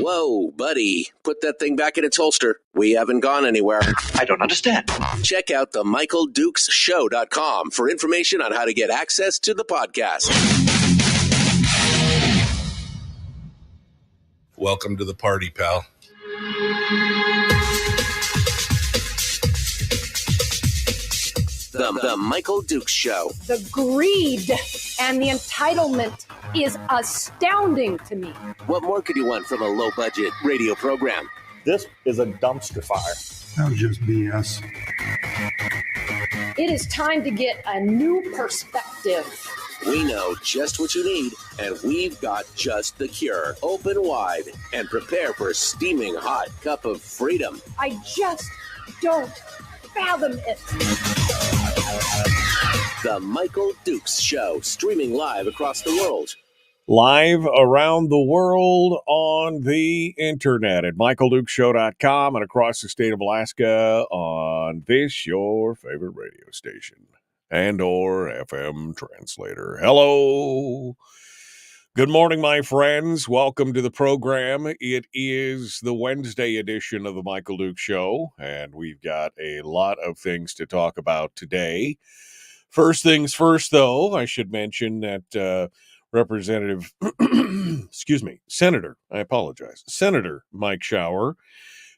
Whoa, buddy. Put that thing back in its holster. We haven't gone anywhere. I don't understand. Check out the MichaelDukesShow.com for information on how to get access to the podcast. Welcome to the party, pal. The Michael Dukes Show. The greed and the entitlement is astounding to me. What more could you want from a low-budget radio program? This is a dumpster fire. That was just BS. It is time to get a new perspective. We know just what you need, and we've got just the cure. Open wide and prepare for a steaming hot cup of freedom. I just don't fathom it. The Michael Dukes Show, streaming live across the world. Live around the world on the internet at MichaelDukesShow.com and across the state of Alaska on this, your favorite radio station and or FM translator. Hello. Good morning, my friends. Welcome to the program. It is the Wednesday edition of the Michael Dukes Show, and we've got a lot of things to talk about today. First things first, though, I should mention that Representative, Senator Mike Shower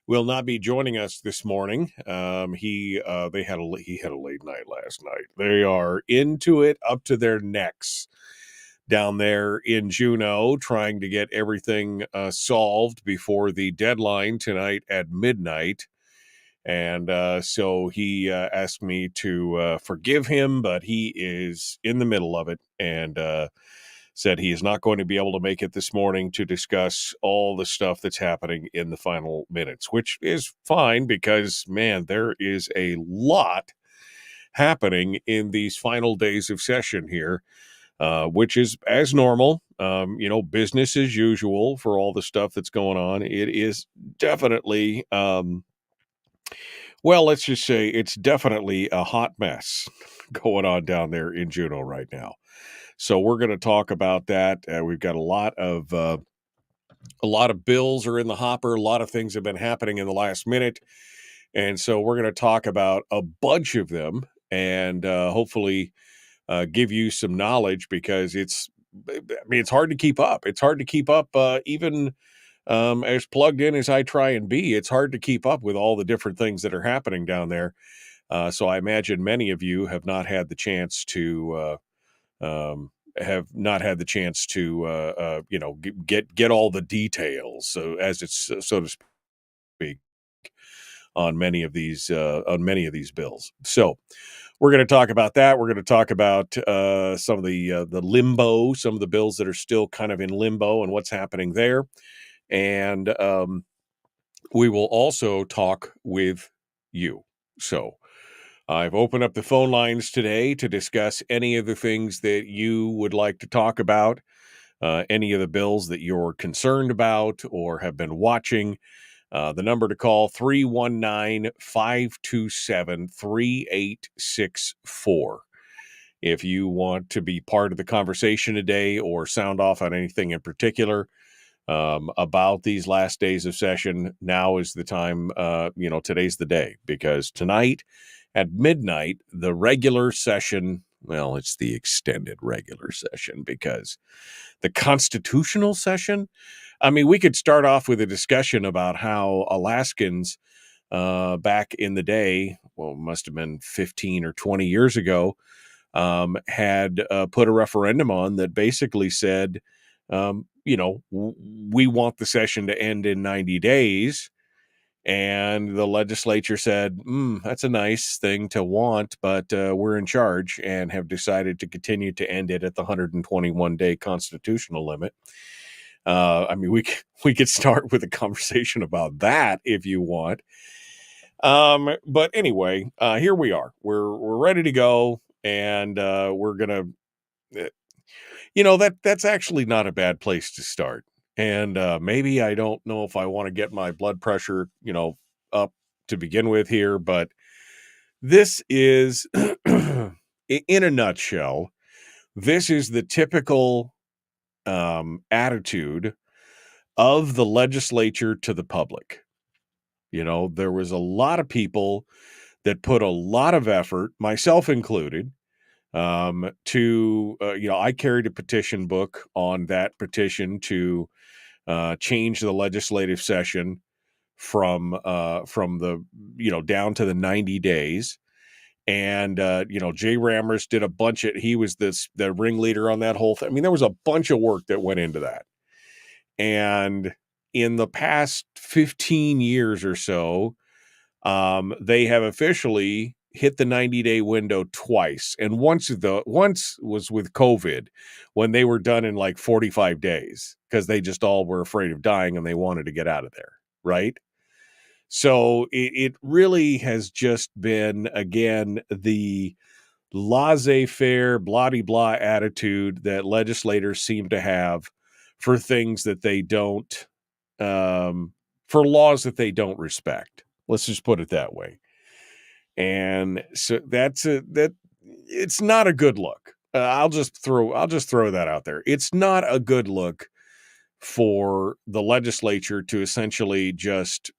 will not be joining us this morning. He had a late night last night. They are into it up to their necks down there in Juneau, trying to get everything solved before the deadline tonight at midnight. And so he asked me to forgive him, but he is in the middle of it and said he is not going to be able to make it this morning to discuss all the stuff that's happening in the final minutes, which is fine because, man, there is a lot happening in these final days of session here, which is as normal, business as usual for all the stuff that's going on. It is definitely... well, let's just say it's definitely a hot mess going on down there in Juneau right now. So we're going to talk about that. We've got a lot of bills are in the hopper. A lot of things have been happening in the last minute. And so we're going to talk about a bunch of them and hopefully give you some knowledge because it's hard to keep up. It's hard to keep up even as plugged in as I try and be. It's hard to keep up with all the different things that are happening down there. So I imagine many of you have not had the chance to get all the details, so as it's so to speak, on many of these bills. So we're going to talk about that. We're going to talk about some of the limbo, some of the bills that are still kind of in limbo and what's happening there. And we will also talk with you. So I've opened up the phone lines today to discuss any of the things that you would like to talk about, any of the bills that you're concerned about or have been watching. The number to call, 319-527-3864. If you want to be part of the conversation today or sound off on anything in particular about these last days of session, now is the time. Today's the day, because tonight at midnight, the regular session, well, it's the extended regular session, because the constitutional session, we could start off with a discussion about how Alaskans back in the day, well, it must have been 15 or 20 years ago, had put a referendum on that basically said, we want the session to end in 90 days. And the legislature said, that's a nice thing to want, but we're in charge and have decided to continue to end it at the 121-day constitutional limit. We could start with a conversation about that if you want. But anyway, here we are. We're ready to go, and we're gonna. That's actually not a bad place to start. And maybe I don't know if I want to get my blood pressure, up to begin with here, but this is, in a nutshell, this is the typical attitude of the legislature to the public. You know, there was a lot of people that put a lot of effort, myself included, I carried a petition book on that petition to change the legislative session from the, down to the 90 days. And, Jay Rammers did a bunch of, he was the ringleader on that whole thing. I mean, there was a bunch of work that went into that. And in the past 15 years or so, they have officially hit the 90-day window twice. And once was with COVID, when they were done in like 45 days, because they just all were afraid of dying and they wanted to get out of there, right? So it really has just been, again, the laissez-faire, blah-de-blah attitude that legislators seem to have for things that they don't, for laws that they don't respect. Let's just put it that way. And so it's not a good look. I'll just throw that out there. It's not a good look for the legislature to essentially just,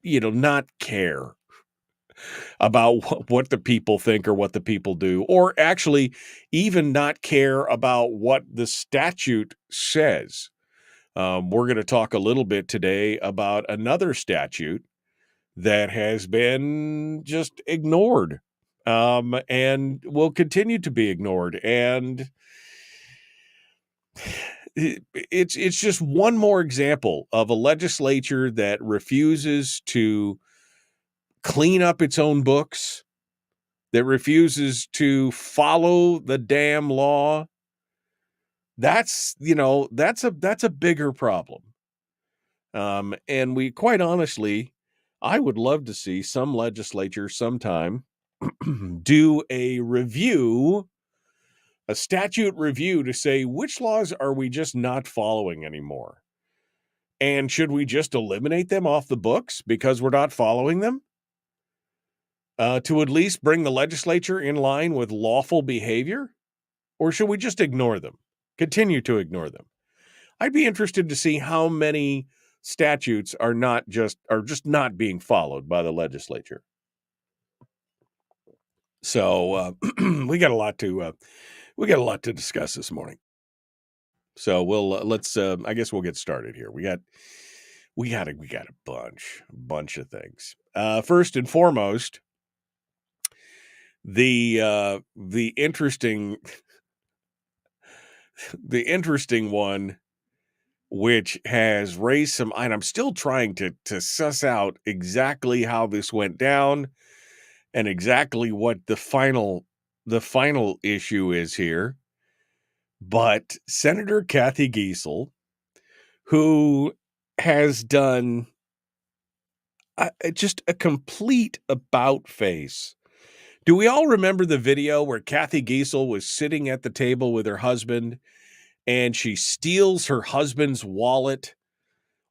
not care about what the people think or what the people do, or actually even not care about what the statute says. We're going to talk a little bit today about another statute that has been just ignored, and will continue to be ignored. And it's just one more example of a legislature that refuses to clean up its own books, that refuses to follow the damn law. That's a bigger problem. And we, quite honestly, I would love to see some legislature sometime do a statute review to say, which laws are we just not following anymore? And should we just eliminate them off the books because we're not following them? To at least bring the legislature in line with lawful behavior? Or should we just ignore them? Continue to ignore them? I'd be interested to see how many statutes are just not being followed by the legislature. So we got a lot to discuss this morning. So let's I guess we'll get started here. We got a bunch of things. First and foremost, the interesting one, which has raised some, and I'm still trying to suss out exactly how this went down and exactly what the final issue is here. But Senator Kathy Giessel, who has done just a complete about face. Do we all remember the video where Kathy Giessel was sitting at the table with her husband and she steals her husband's wallet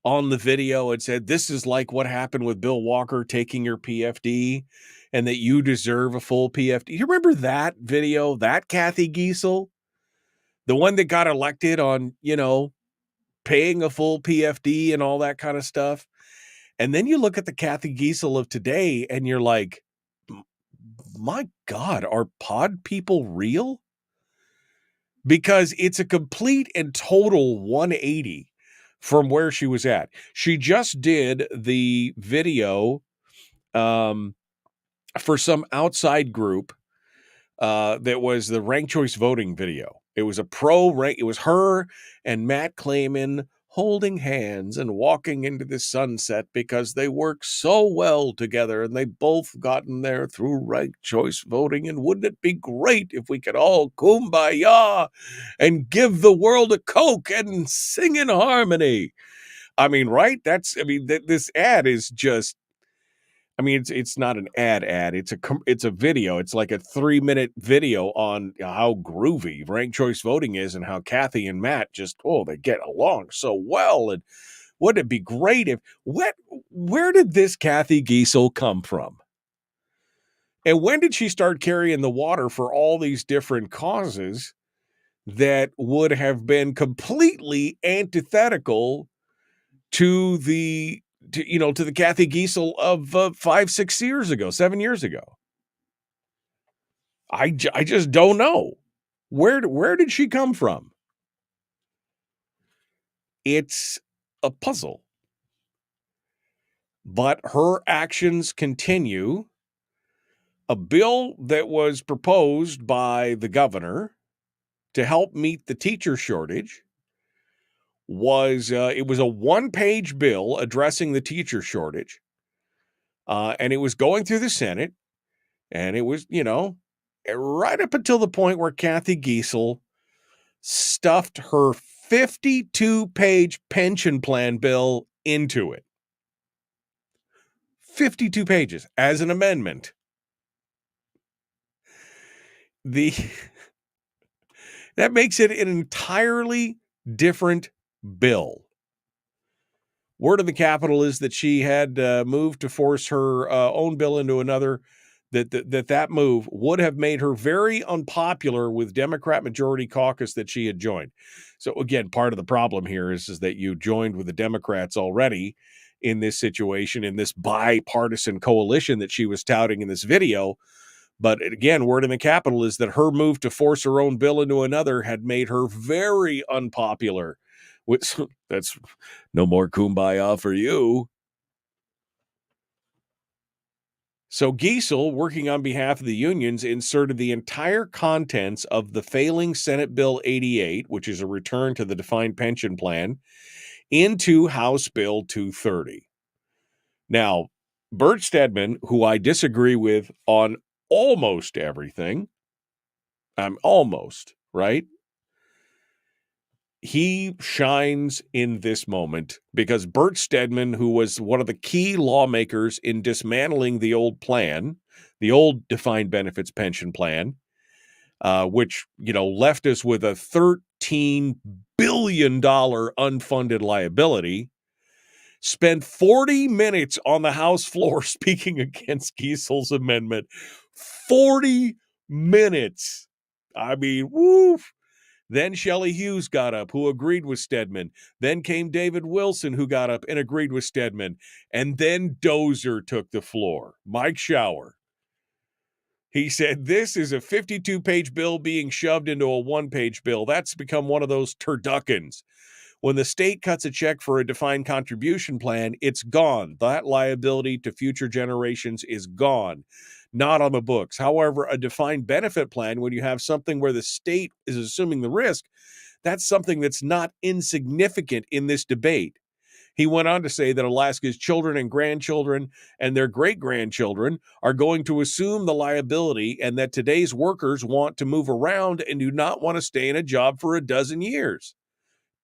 on the video and said, "This is like what happened with Bill Walker taking your PFD and that you deserve a full PFD." You remember that video, that Kathy Giessel? The one that got elected on, paying a full PFD and all that kind of stuff. And then you look at the Kathy Giessel of today and you're like, my God, are pod people real? Because it's a complete and total 180 from where she was at. She just did the video for some outside group that was the ranked choice voting video. It was it was her and Matt Clayman holding hands and walking into the sunset because they work so well together and they both gotten there through ranked choice voting. And wouldn't it be great if we could all kumbaya and give the world a Coke and sing in harmony? I mean, right? This ad is just, it's not an ad. It's a video. It's like a 3-minute video on how groovy ranked choice voting is and how Kathy and Matt they get along so well. And wouldn't it be great if, where did this Kathy Giessel come from? And when did she start carrying the water for all these different causes that would have been completely antithetical to the Kathy Giesel of 5, 6 years ago, 7 years ago. I just don't know. Where did she come from? It's a puzzle. But her actions continue. A bill that was proposed by the governor to help meet the teacher shortage was it was a one-page bill addressing the teacher shortage, and it was going through the Senate, and it was, right up until the point where Kathy Giesel stuffed her 52-page pension plan bill into it. 52 pages as an amendment. That makes it an entirely different bill. Word of the Capitol is that she had moved to force her own bill into another, that move would have made her very unpopular with Democrat majority caucus that she had joined. So again, part of the problem here is that you joined with the Democrats already in this situation, in this bipartisan coalition that she was touting in this video. But again, word in the Capitol is that her move to force her own bill into another had made her very unpopular. That's no more kumbaya for you. So Giesel, working on behalf of the unions, inserted the entire contents of the failing Senate Bill 88, which is a return to the defined pension plan, into House Bill 230. Now, Bert Stedman, who I disagree with on almost everything, almost, right? He shines in this moment because Bert Stedman, who was one of the key lawmakers in dismantling the old plan, the old defined benefits pension plan, which, left us with a $13 billion unfunded liability, spent 40 minutes on the House floor speaking against Giesel's amendment. 40 minutes. I mean, woof. Then Shelley Hughes got up, who agreed with Stedman. Then came David Wilson, who got up and agreed with Stedman. And then Dozer took the floor. Mike Shower. He said, this is a 52-page bill being shoved into a one-page bill. That's become one of those turduckens. When the state cuts a check for a defined contribution plan, it's gone. That liability to future generations is gone. Not on the books. However, a defined benefit plan, when you have something where the state is assuming the risk, that's something that's not insignificant in this debate. He went on to say that Alaska's children and grandchildren and their great-grandchildren are going to assume the liability, and that today's workers want to move around and do not want to stay in a job for a dozen years.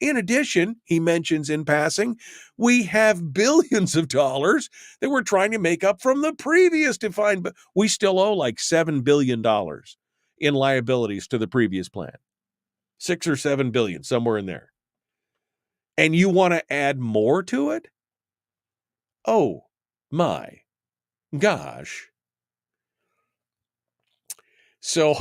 In addition, he mentions in passing, we have billions of dollars that we're trying to make up from the previous defined, but we still owe like $7 billion in liabilities to the previous plan. 6 or 7 billion, somewhere in there. And you want to add more to it? Oh my gosh. So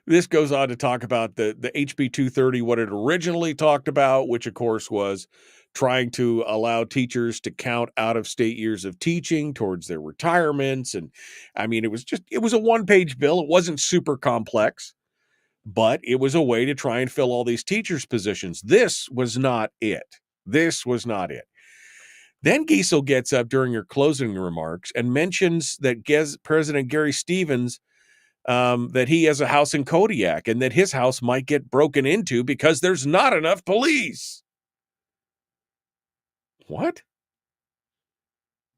this goes on to talk about the HB 230, what it originally talked about, which of course was trying to allow teachers to count out-of-state years of teaching towards their retirements. And I mean, it was a one-page bill. It wasn't super complex, but it was a way to try and fill all these teachers' positions. This was not it. This was not it. Then Giesel gets up during her closing remarks and mentions that President Gary Stevens that he has a house in Kodiak and that his house might get broken into because there's not enough police. What?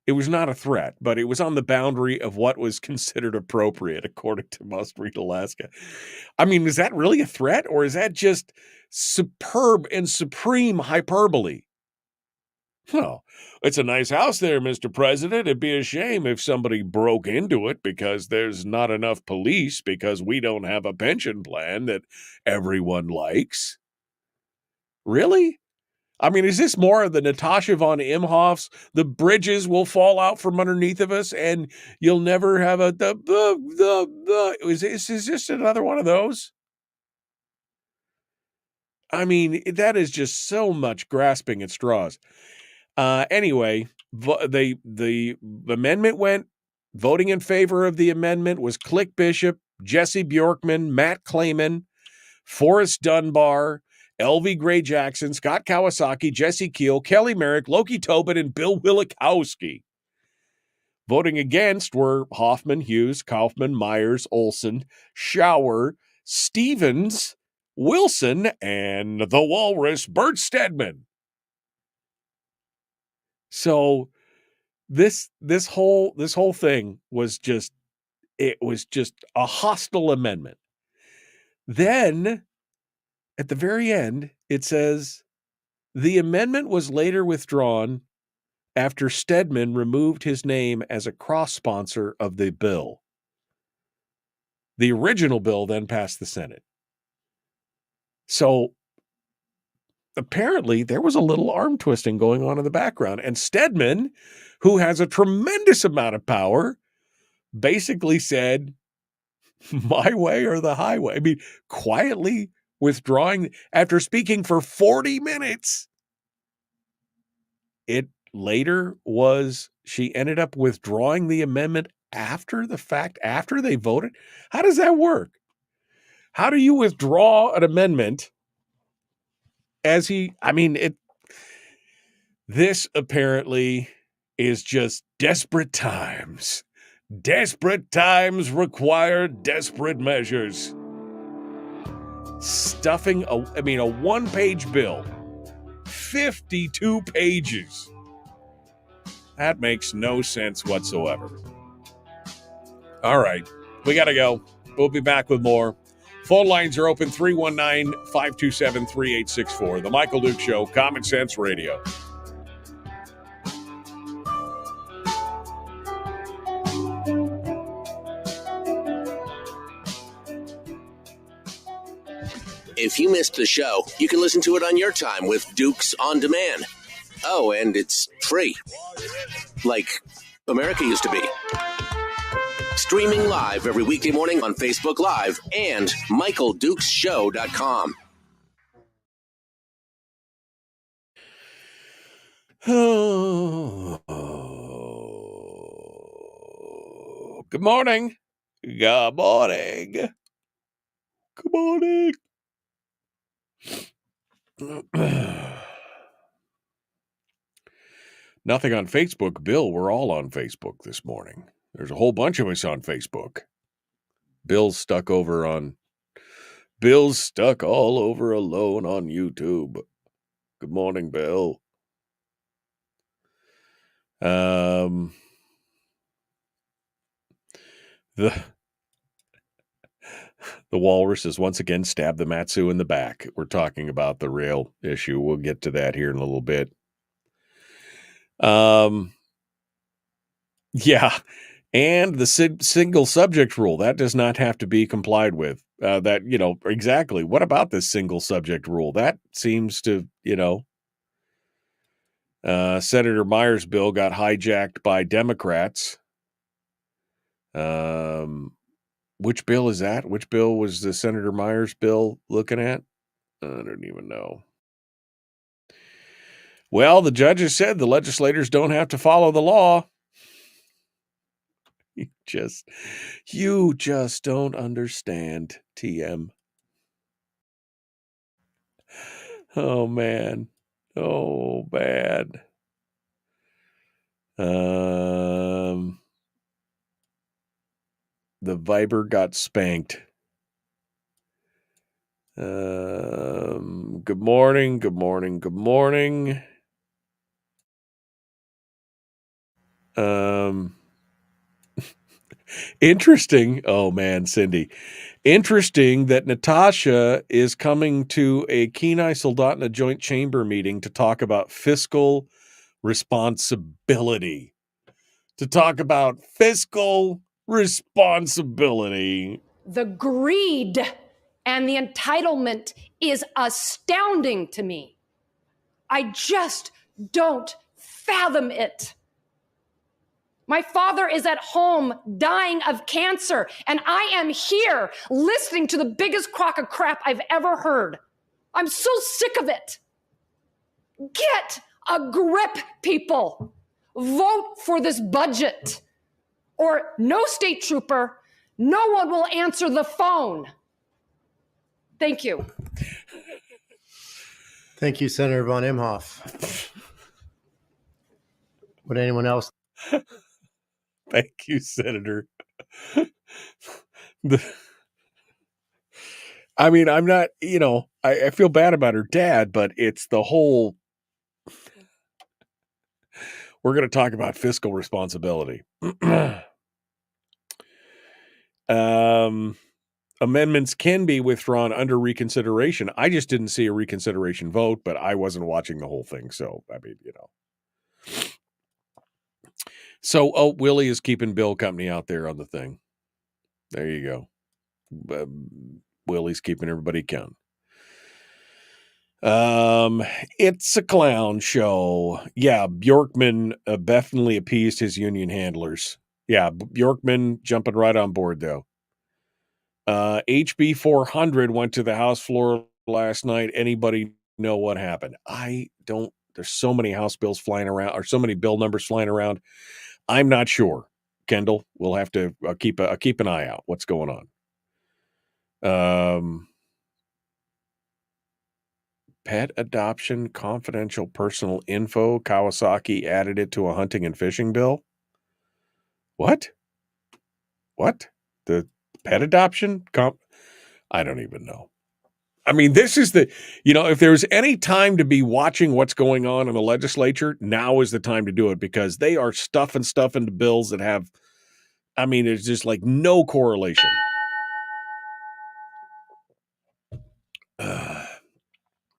It was not a threat, but it was on the boundary of what was considered appropriate, according to Must Read Alaska. I mean, is that really a threat, or is that just superb and supreme hyperbole? Well, it's a nice house there, Mr. President. It'd be a shame if somebody broke into it because there's not enough police because we don't have a pension plan that everyone likes. Really? I mean, is this more of the Natasha von Imhoff's, the bridges will fall out from underneath of us and you'll never have is this another one of those? I mean, that is just so much grasping at straws. Anyway, the amendment went. Voting in favor of the amendment was Click Bishop, Jesse Bjorkman, Matt Clayman, Forrest Dunbar, L.V. Gray Jackson, Scott Kawasaki, Jesse Keel, Kelly Merrick, Loki Tobin, and Bill Wilikowski. Voting against were Hoffman, Hughes, Kaufman, Myers, Olson, Schauer, Stevens, Wilson, and the Walrus, Bert Stedman. So this whole thing was just a hostile amendment. Then at the very end, it says the amendment was later withdrawn after Stedman removed his name as a cross-sponsor of the bill. The original bill then passed the Senate. So apparently there was a little arm twisting going on in the background. And Stedman, who has a tremendous amount of power, basically said, my way or the highway. I mean, quietly withdrawing after speaking for 40 minutes. It later was, she ended up withdrawing the amendment after the fact, after they voted. How does that work? How do you withdraw an amendment this apparently is just desperate times. Desperate times require desperate measures. Stuffing a one-page bill, 52 pages. That makes no sense whatsoever. All right, we got to go. We'll be back with more. Phone lines are open, 319-527-3864. The Michael Duke Show, Common Sense Radio. If you missed the show, you can listen to it on your time with Dukes On Demand. Oh, and it's free. Like America used to be. Streaming live every weekday morning on Facebook Live and MichaelDukesShow.com. Oh, good morning. Good morning. Good morning. Nothing on Facebook, Bill. We're all on Facebook this morning. There's a whole bunch of us on Facebook. Bill's stuck all over alone on YouTube. Good morning, Bill. The walrus has once again stabbed the Matsu in the back. We're talking about the rail issue. We'll get to that here in a little bit. Yeah. And the single subject rule, that does not have to be complied with. Exactly. What about this single subject rule? That seems to, Senator Myers' bill got hijacked by Democrats. Which bill is that? Which bill was the Senator Myers bill looking at? I don't even know. Well, the judges said the legislators don't have to follow the law. You just don't understand, TM. Oh, man. Oh, bad. The Viber got spanked. Good morning. Interesting. Oh man, Cindy. Interesting that Natasha is coming to a Kenai Soldotna Joint Chamber meeting to talk about fiscal responsibility. The greed and the entitlement is astounding to me. I just don't fathom it. My father is at home dying of cancer, and I am here listening to the biggest crock of crap I've ever heard. I'm so sick of it. Get a grip, people. Vote for this budget. Or no state trooper, no one will answer the phone. Thank you. Thank you, Senator von Imhoff. Would anyone else? Thank you, Senator. I mean, I'm not, I feel bad about her dad, but it's the whole, we're going to talk about fiscal responsibility. Amendments can be withdrawn under reconsideration. I just didn't see a reconsideration vote, but I wasn't watching the whole thing. So, I mean, So, Willie is keeping Bill Company out there on the thing. There you go. Willie's keeping everybody counting. It's a clown show. Yeah, Bjorkman definitely appeased his union handlers. Yeah, Bjorkman jumping right on board, though. HB 400 went to the House floor last night. Anybody know what happened? I don't. There's so many House bills flying around, or so many bill numbers flying around. I'm not sure. Kendall, we'll have to keep an eye out. What's going on? Pet adoption, confidential personal info. Kawasaki added it to a hunting and fishing bill. What? The pet adoption? I don't even know. I mean, this is if there's any time to be watching what's going on in the legislature, now is the time to do it, because they are stuffing stuff into bills that have, it's just like no correlation.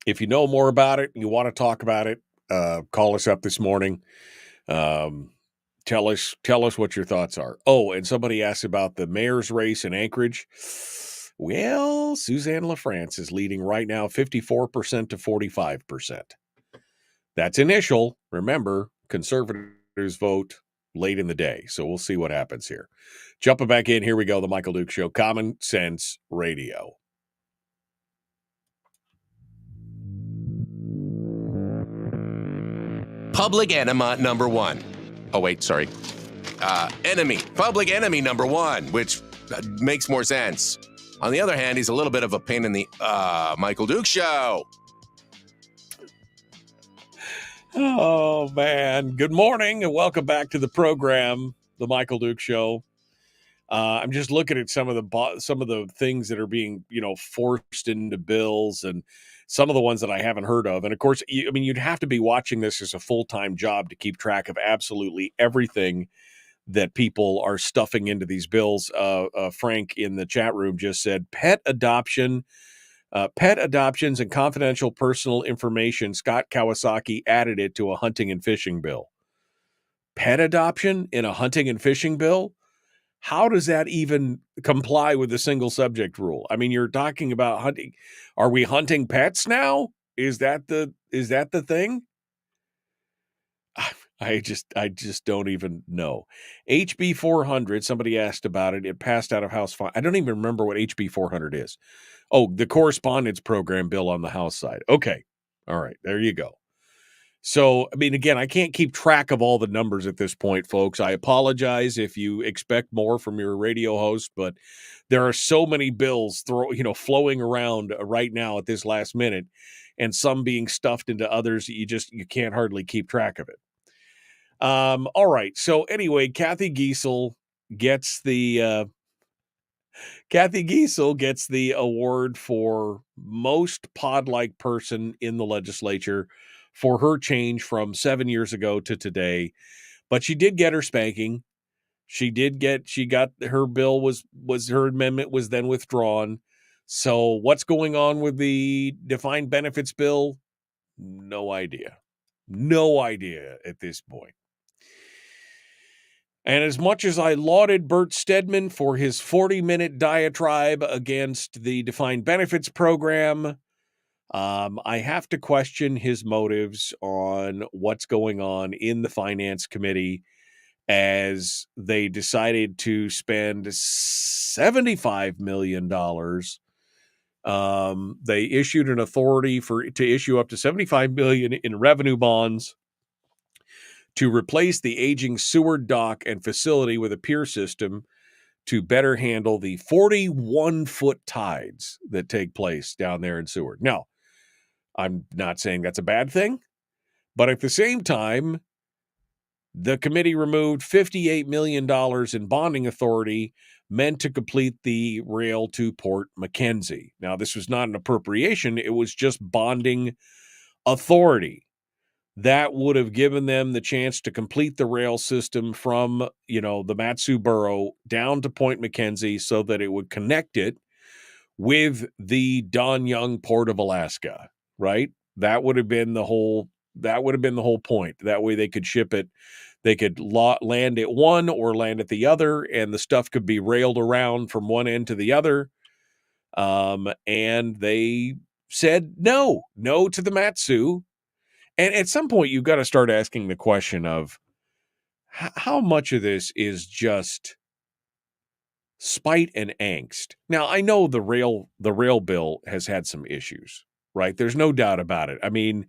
If you know more about it and you want to talk about it, call us up this morning. Tell us what your thoughts are. Oh, and somebody asked about the mayor's race in Anchorage. Well, Suzanne LaFrance is leading right now 54% to 45%. That's initial. Remember, conservatives vote late in the day. So we'll see what happens here. Jumping back in, here we go. The Michael Duke Show, Common Sense Radio. Public enema number one. Oh, wait, sorry. Public enemy number one, which makes more sense. On the other hand, he's a little bit of a pain in the Michael Duke Show. Oh, man. Good morning and welcome back to the program, the Michael Duke Show. I'm just looking at some of the things that are being, forced into bills, and some of the ones that I haven't heard of. And of course, you'd have to be watching this as a full-time job to keep track of absolutely everything that people are stuffing into these bills. Frank in the chat room just said pet adoptions and confidential personal information. Scott Kawasaki added it to a hunting and fishing bill. Pet adoption in a hunting and fishing bill? How does that even comply with the single subject rule? I mean, you're talking about hunting. Are we hunting pets now? Is that the thing? I just don't even know. HB 400, somebody asked about it. It passed out of House. I don't even remember what HB 400 is. Oh, the correspondence program bill on the House side. Okay. All right. There you go. So, again, I can't keep track of all the numbers at this point, folks. I apologize if you expect more from your radio host, but there are so many bills flowing around right now at this last minute, and some being stuffed into others that you can't hardly keep track of it. All right. So anyway, Kathy Giessel gets the award for most pod-like person in the legislature for her change from 7 years ago to today. But she did get her spanking. She got her bill her amendment was then withdrawn. So what's going on with the defined benefits bill? No idea. No idea at this point. And as much as I lauded Bert Stedman for his 40-minute diatribe against the defined benefits program, I have to question his motives on what's going on in the Finance Committee as they decided to spend $75 million They issued an authority to issue up to $75 billion in revenue bonds to replace the aging sewer dock and facility with a pier system to better handle the 41-foot tides that take place down there in Seward. Now, I'm not saying that's a bad thing, but at the same time, the committee removed $58 million in bonding authority meant to complete the rail to Port Mackenzie. Now, this was not an appropriation. It was just bonding authority. That would have given them the chance to complete the rail system from, the Matsu Borough down to Point Mackenzie so that it would connect it with the Don Young Port of Alaska, right? That would have been the whole point. That way they could ship it. They could land at one or land at the other, and the stuff could be railed around from one end to the other. And they said no to the Matsu. And at some point, you've got to start asking the question of how much of this is just spite and angst. Now, I know the rail bill has had some issues, right? There's no doubt about it. I mean,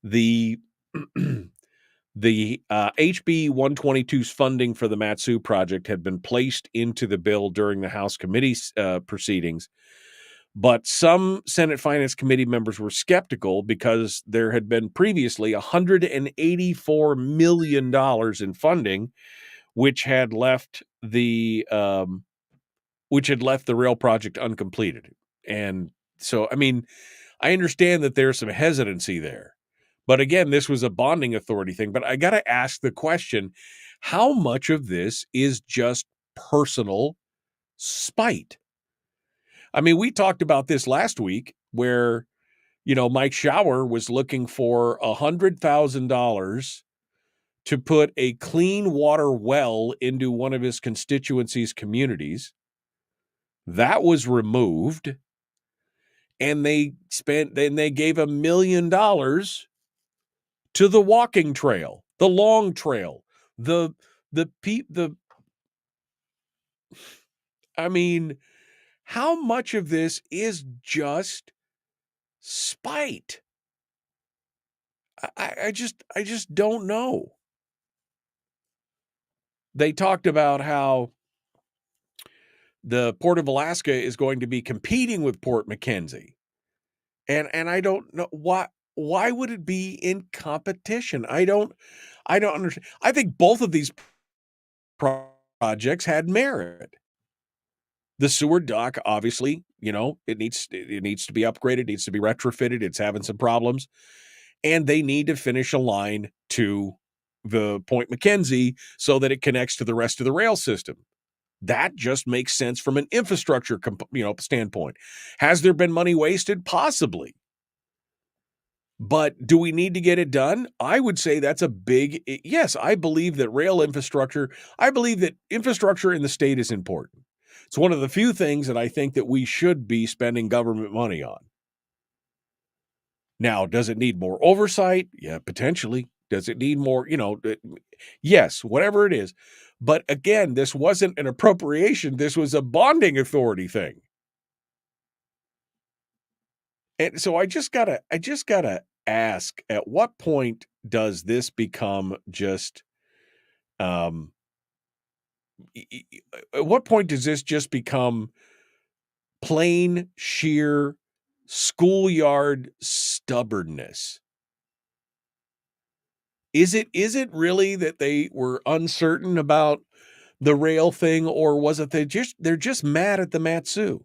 the HB 122's funding for the Matsu project had been placed into the bill during the House committee proceedings. But some Senate Finance Committee members were skeptical because there had been previously $184 million in funding, which had left the rail project uncompleted. And so, I mean, I understand that there's some hesitancy there. But again, this was a bonding authority thing. But I got to ask the question, how much of this is just personal spite? I mean, we talked about this last week where, Mike Shower was looking for $100,000 to put a clean water well into one of his constituency's communities. That was removed. And they gave $1 million to the walking trail, the long trail, I mean, how much of this is just spite? I just don't know. They talked about how the Port of Alaska is going to be competing with Port Mackenzie. And I don't know why would it be in competition? I don't understand. I think both of these projects had merit. The sewer dock, obviously, it needs to be upgraded, needs to be retrofitted. It's having some problems. And they need to finish a line to the Point Mackenzie so that it connects to the rest of the rail system. That just makes sense from an infrastructure standpoint. Has there been money wasted? Possibly. But do we need to get it done? I would say that's a big yes. I believe that infrastructure in the state is important. It's one of the few things that I think that we should be spending government money on. Now, does it need more oversight? Yeah, potentially. Does it need more, yes, whatever it is. But again, this wasn't an appropriation. This was a bonding authority thing. And so I just gotta ask, at what point does this become just, at what point does this just become plain, sheer schoolyard stubbornness? Is it really that they were uncertain about the rail thing, or was it they're just mad at the Matsu?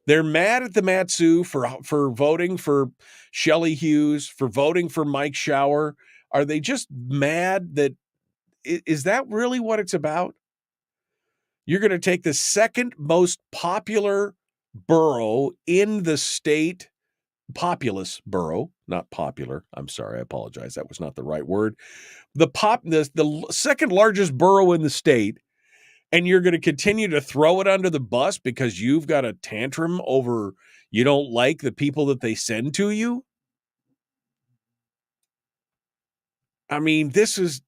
They're mad at the Matsu for voting for Shelley Hughes, for voting for Mike Shower. Are they just mad that is that really what it's about? You're going to take the second most popular borough in the state, populous borough, not popular. I'm sorry, I apologize. That was not the right word. The second largest borough in the state, and you're going to continue to throw it under the bus because you've got a tantrum over you don't like the people that they send to you? I mean, this is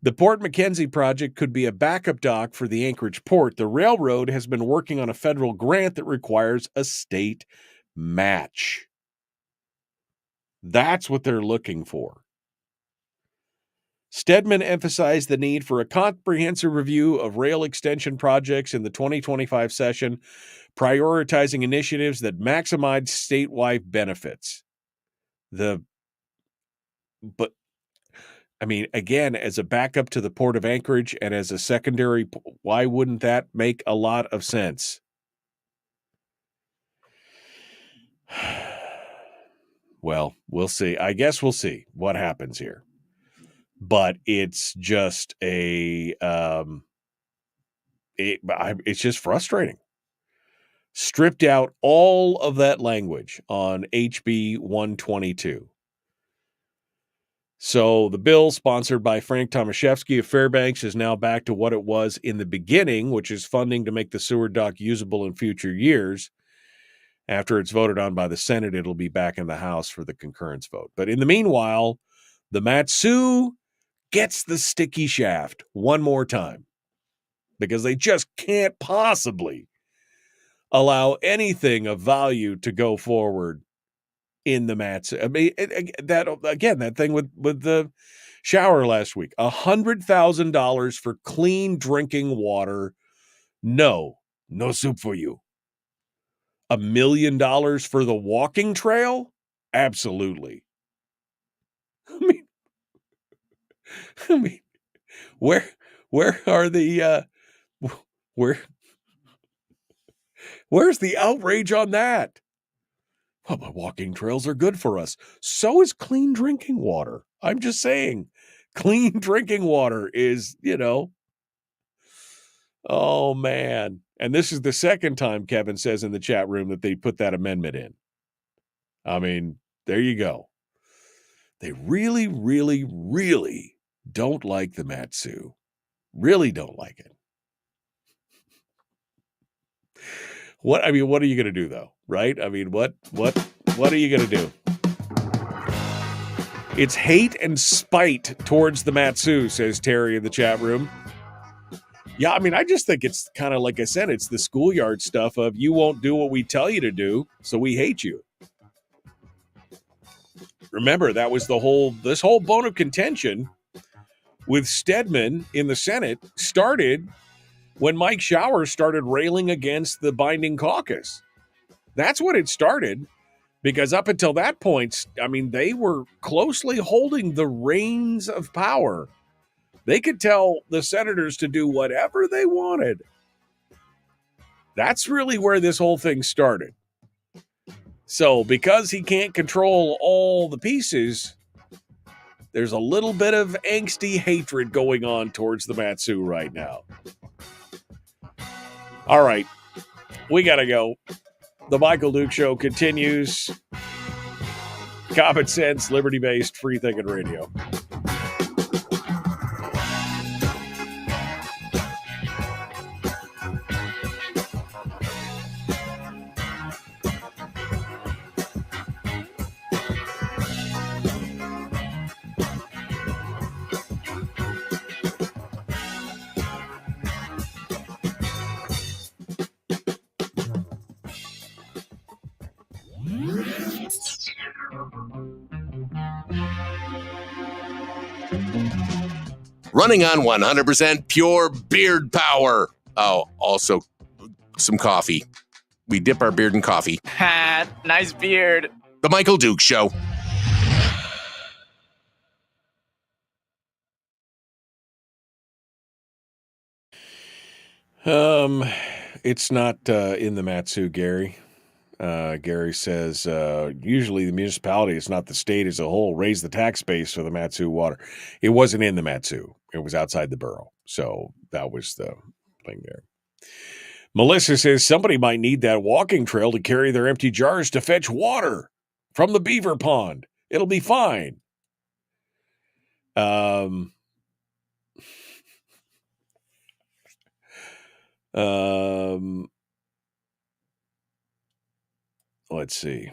The Port Mackenzie project could be a backup dock for the Anchorage port. The railroad has been working on a federal grant that requires a state match. That's what they're looking for. Stedman emphasized the need for a comprehensive review of rail extension projects in the 2025 session, prioritizing initiatives that maximize statewide benefits. But I mean, again, as a backup to the Port of Anchorage and as a secondary, why wouldn't that make a lot of sense? Well, we'll see. I guess we'll see what happens here. But it's just it's just frustrating. Stripped out all of that language on HB 122. So the bill, sponsored by Frank Tomaszewski of Fairbanks, is now back to what it was in the beginning, which is funding to make the sewer dock usable in future years. After it's voted on by the Senate, it'll be back in the House for the concurrence vote. But in the meanwhile, the Matsu gets the sticky shaft one more time because they just can't possibly allow anything of value to go forward in the Matsu. I mean, that thing with the shower last week, $100,000 for clean drinking water. No soup for you. $1 million for the walking trail? Absolutely. I mean, where are the where's the outrage on that? Well, my walking trails are good for us. So is clean drinking water. I'm just saying, clean drinking water is, oh man. And this is the second time Kevin says in the chat room that they put that amendment in. I mean, there you go. They really, really, really don't like the Matsu. Really don't like it. What are you going to do though? Right? I mean, what are you going to do? It's hate and spite towards the Matsu, says Terry in the chat room. Yeah, I mean, I just think it's kind of like I said, it's the schoolyard stuff of you won't do what we tell you to do, so we hate you. Remember, that was this whole bone of contention with Stedman in the Senate started when Mike Shower started railing against the binding caucus. That's what it started, because up until that point, I mean, they were closely holding the reins of power. They could tell the senators to do whatever they wanted. That's really where this whole thing started. So because he can't control all the pieces, there's a little bit of angsty hatred going on towards the Matsu right now. All right, we got to go. The Michael Duke Show continues. Common sense, liberty-based, free-thinking radio. Running on 100% pure beard power. Oh, also some coffee. We dip our beard in coffee. Ha, nice beard. The Michael Duke Show. It's not in the Matsu, Gary. Gary says, usually the municipality, it's not the state as a whole, raise the tax base for the Matsu water. It wasn't in the Matsu. It was outside the borough. So that was the thing there. Melissa says somebody might need that walking trail to carry their empty jars to fetch water from the beaver pond. It'll be fine. Let's see.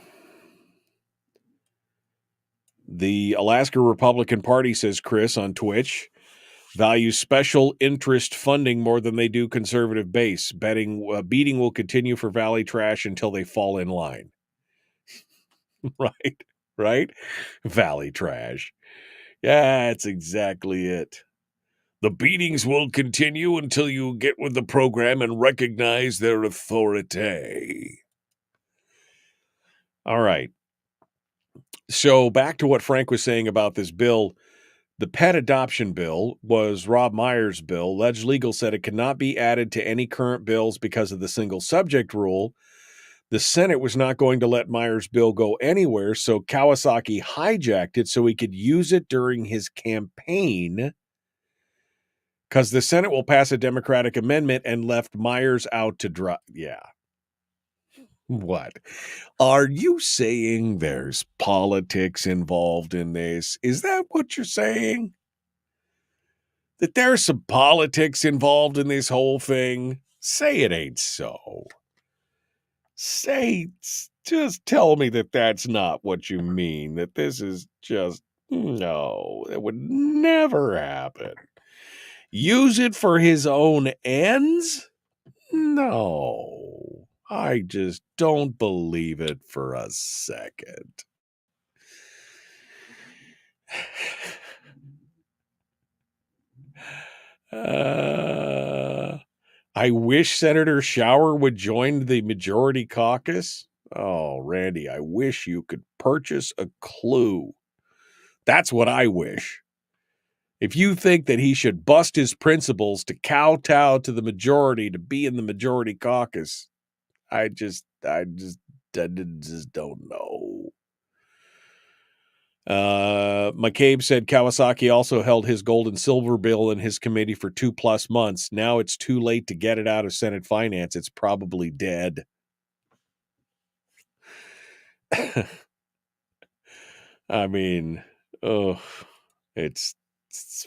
The Alaska Republican Party, says Chris on Twitch, value special interest funding more than they do conservative base. Beating will continue for Valley Trash until they fall in line. Right? Valley Trash. Yeah, that's exactly it. The beatings will continue until you get with the program and recognize their authority. All right. So back to what Frank was saying about this bill. The pet adoption bill was Rob Meyer's bill. Ledge Legal said it cannot be added to any current bills because of the single subject rule. The Senate was not going to let Meyer's bill go anywhere, so Kawasaki hijacked it so he could use it during his campaign because the Senate will pass a Democratic amendment and left Myers out to dry. Yeah. What? Are you saying there's politics involved in this? Is that what you're saying? That there's some politics involved in this whole thing? Say it ain't so. Just tell me that that's not what you mean, that this is just, no, it would never happen. Use it for his own ends? No, I just don't believe it for a second. I wish Senator Shower would join the majority caucus. Oh, Randy, I wish you could purchase a clue. That's what I wish. If you think that he should bust his principles to kowtow to the majority to be in the majority caucus, I just don't know. McCabe said Kawasaki also held his gold and silver bill in his committee for 2+ months. Now it's too late to get it out of Senate Finance. It's probably dead. I mean, it's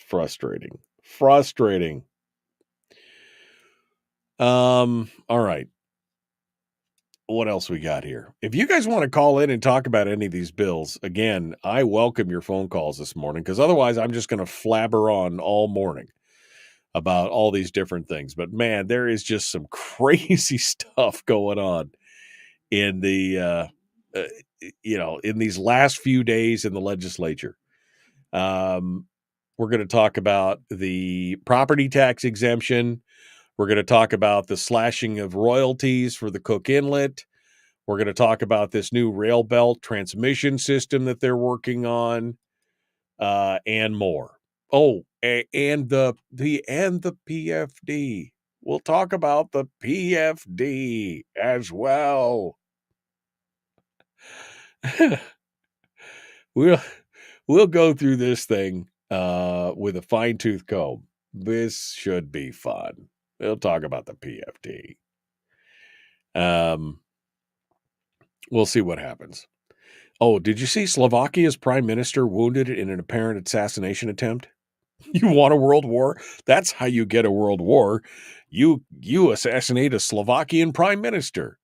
frustrating. Frustrating. All right. What else we got here? If you guys want to call in and talk about any of these bills, again, I welcome your phone calls this morning because otherwise I'm just going to flabber on all morning about all these different things. But man, there is just some crazy stuff going on in the, in these last few days in the legislature. We're going to talk about the property tax exemption. We're going to talk about the slashing of royalties for the Cook Inlet. We're going to talk about this new rail belt transmission system that they're working on, and more. Oh, and the PFD. We'll talk about the PFD as well. We'll go through this thing with a fine-tooth comb. This should be fun. We'll talk about the PFD. We'll see what happens. Oh, did you see Slovakia's prime minister wounded in an apparent assassination attempt? You want a world war? That's how you get a world war. You assassinate a Slovakian prime minister.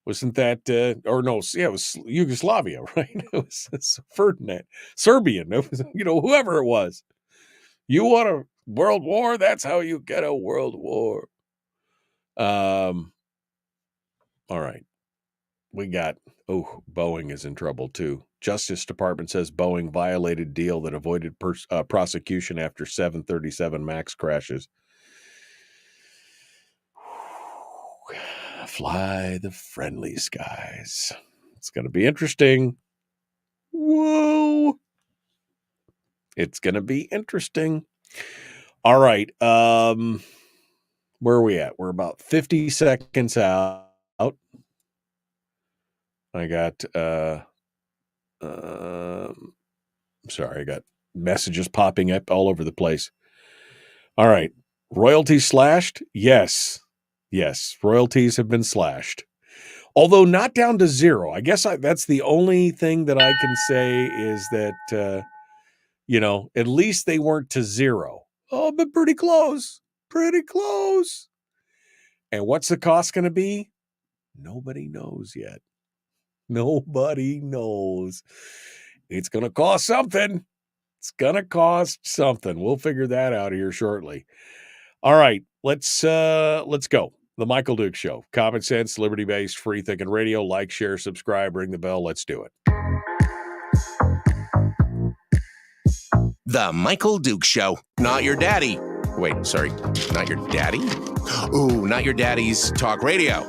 Wasn't that, it was Yugoslavia, right? It was Ferdinand, Serbian, it was, whoever it was. You want a world war? That's how you get a world war. All right. We got, Boeing is in trouble too. Justice Department says Boeing violated deal that avoided prosecution after 737 MAX crashes. Fly the friendly skies. It's going to be interesting. Whoa. It's going to be interesting. All right. Where are we at? We're about 50 seconds out. I got, sorry, I got messages popping up all over the place. All right. Royalties slashed? Yes. Yes. Royalties have been slashed. Although not down to zero. I guess that's the only thing that I can say is that, at least they weren't to zero. Oh, but pretty close. Pretty close. And what's the cost going to be? Nobody knows yet. Nobody knows. It's going to cost something. It's going to cost something. We'll figure that out here shortly. All right, let's go. The Michael Duke Show. Common sense, liberty-based, free-thinking radio. Like, share, subscribe, ring the bell. Let's do it. The Michael Duke Show. Not your daddy. Wait, sorry. Not your daddy? Ooh, not your daddy's talk radio.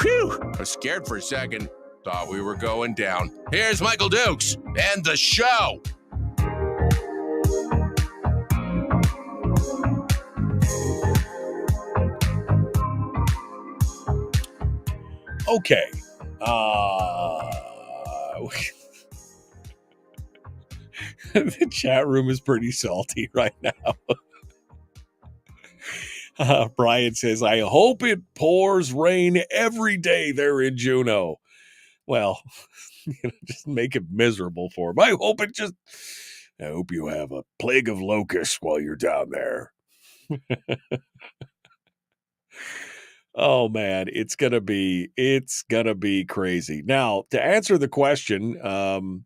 Whew. I was scared for a second. Thought we were going down. Here's Michael Dukes and the show. Okay. The chat room is pretty salty right now. Brian says, I hope it pours rain every day there in Juneau. Well, just make it miserable for them. I hope you have a plague of locusts while you're down there. Oh man, it's gonna be crazy. Now, to answer the question, to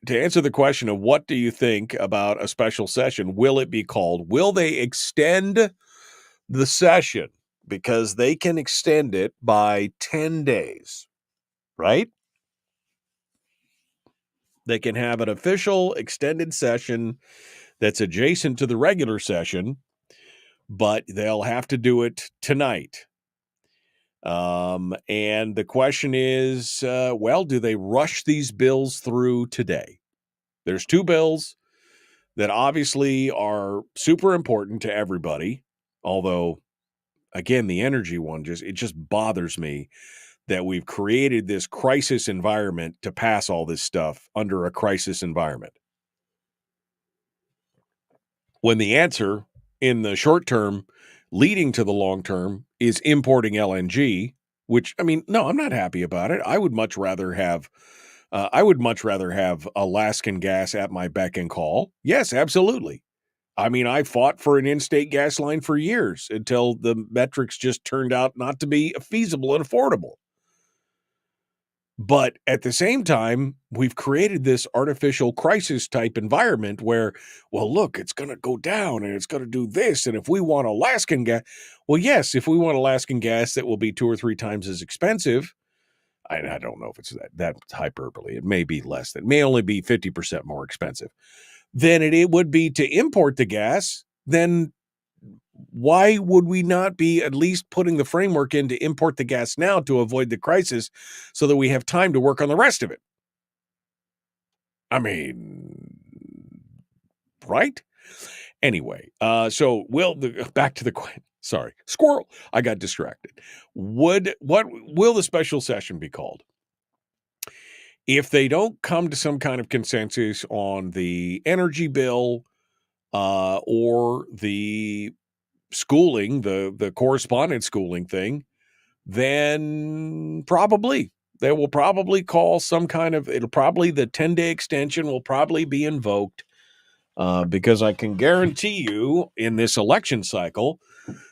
answer the question of what do you think about a special session, will it be called? Will they extend the session? Because they can extend it by 10 days, right? They can have an official extended session that's adjacent to the regular session, but they'll have to do it tonight. And the question is, do they rush these bills through today? There's two bills that obviously are super important to everybody. Although, again, the energy one it just bothers me that we've created this crisis environment to pass all this stuff under a crisis environment. When the answer in the short term leading to the long term is importing LNG, which, I mean, no, I'm not happy about it. I would much rather have Alaskan gas at my beck and call. Yes, absolutely. I mean, I fought for an in-state gas line for years until the metrics just turned out not to be feasible and affordable. But at the same time, we've created this artificial crisis type environment where, well, look, it's going to go down and it's going to do this. And if we want Alaskan gas, well, yes, if we want Alaskan gas, that will be 2 or 3 times as expensive. I don't know if it's that hyperbole. It may be less than, may only be 50% more expensive than it would be to import the gas. Then why would we not be at least putting the framework in to import the gas now to avoid the crisis so that we have time to work on the rest of it? I mean, right? Anyway, so back to the question. Sorry, squirrel. I got distracted. What will the special session be called? If they don't come to some kind of consensus on the energy bill or the schooling, the correspondence schooling thing, then they will probably call some kind of, the 10-day extension will probably be invoked because I can guarantee you in this election cycle,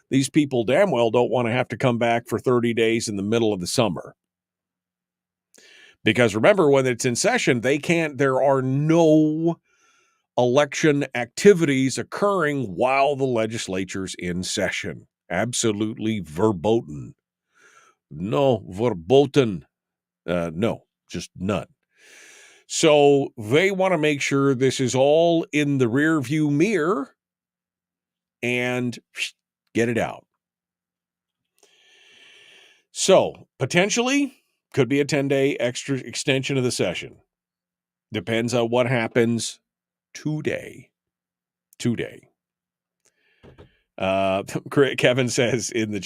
these people damn well don't want to have to come back for 30 days in the middle of the summer. Because remember, when it's in session, there are no election activities occurring while the legislature's in session. Absolutely verboten. No, verboten. No, just none. So they want to make sure this is all in the rear view mirror and get it out. So potentially could be a 10-day extra extension of the session. Depends on what happens today. Kevin says in the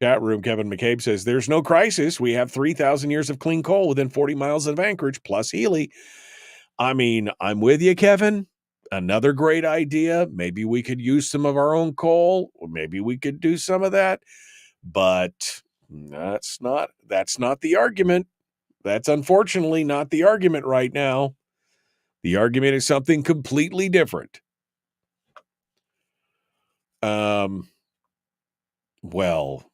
chat room, Kevin McCabe says, there's no crisis. We have 3,000 years of clean coal within 40 miles of Anchorage, plus Healy. I mean, I'm with you, Kevin. Another great idea. Maybe we could use some of our own coal, or maybe we could do some of that. But that's not the argument. That's unfortunately not the argument right now. The argument is something completely different. Well,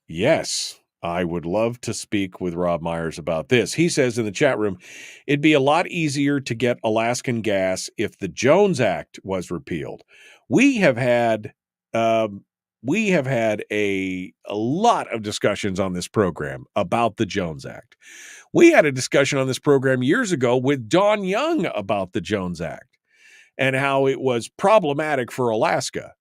yes. I would love to speak with Rob Myers about this. He says in the chat room, it'd be a lot easier to get Alaskan gas if the Jones Act was repealed. We have had a lot of discussions on this program about the Jones Act. We had a discussion on this program years ago with Don Young about the Jones Act and how it was problematic for Alaska.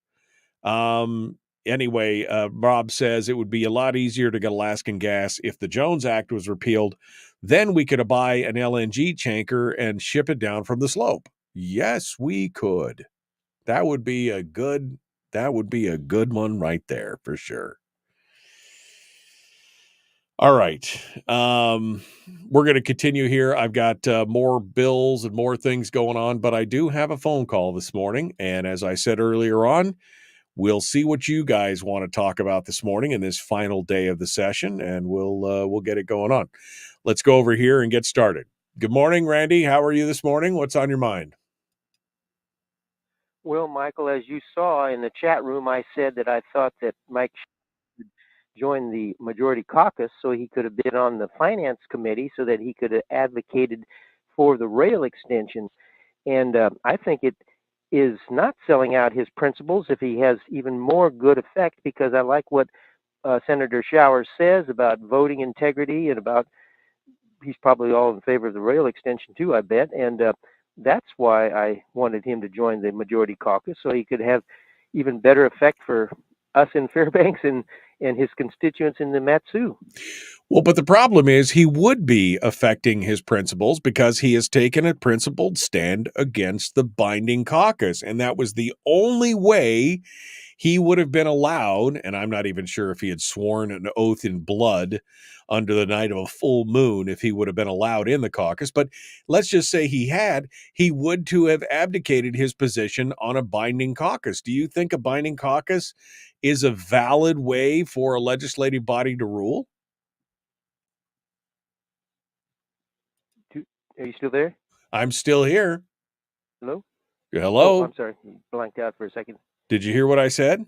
Anyway, Rob says it would be a lot easier to get Alaskan gas if the Jones Act was repealed. Then we could buy an LNG tanker and ship it down from the slope. Yes, we could. That would be a good one right there for sure. All right. We're going to continue here. I've got more bills and more things going on, but I do have a phone call this morning. And as I said earlier on, we'll see what you guys want to talk about this morning in this final day of the session, and we'll get it going on. Let's go over here and get started. Good morning, Randy. How are you this morning? What's on your mind? Well, Michael, as you saw in the chat room, I said that I thought that Mike should join the majority caucus so he could have been on the finance committee so that he could have advocated for the rail extension. And I think it is not selling out his principles if he has even more good effect, because I like what Senator Showers says about voting integrity and about he's probably all in favor of the rail extension too, I bet. And that's why I wanted him to join the majority caucus so he could have even better effect for us in Fairbanks and his constituents in the Matsu. Well, but the problem is he would be affecting his principles because he has taken a principled stand against the binding caucus. And that was the only way he would have been allowed. And I'm not even sure if he had sworn an oath in blood under the night of a full moon, if he would have been allowed in the caucus. But let's just say he would to have abdicated his position on a binding caucus. Do you think a binding caucus is a valid way for a legislative body to rule? Are you still there? I'm still here. Hello? Hello? Oh, I'm sorry. You blanked out for a second. Did you hear what I said?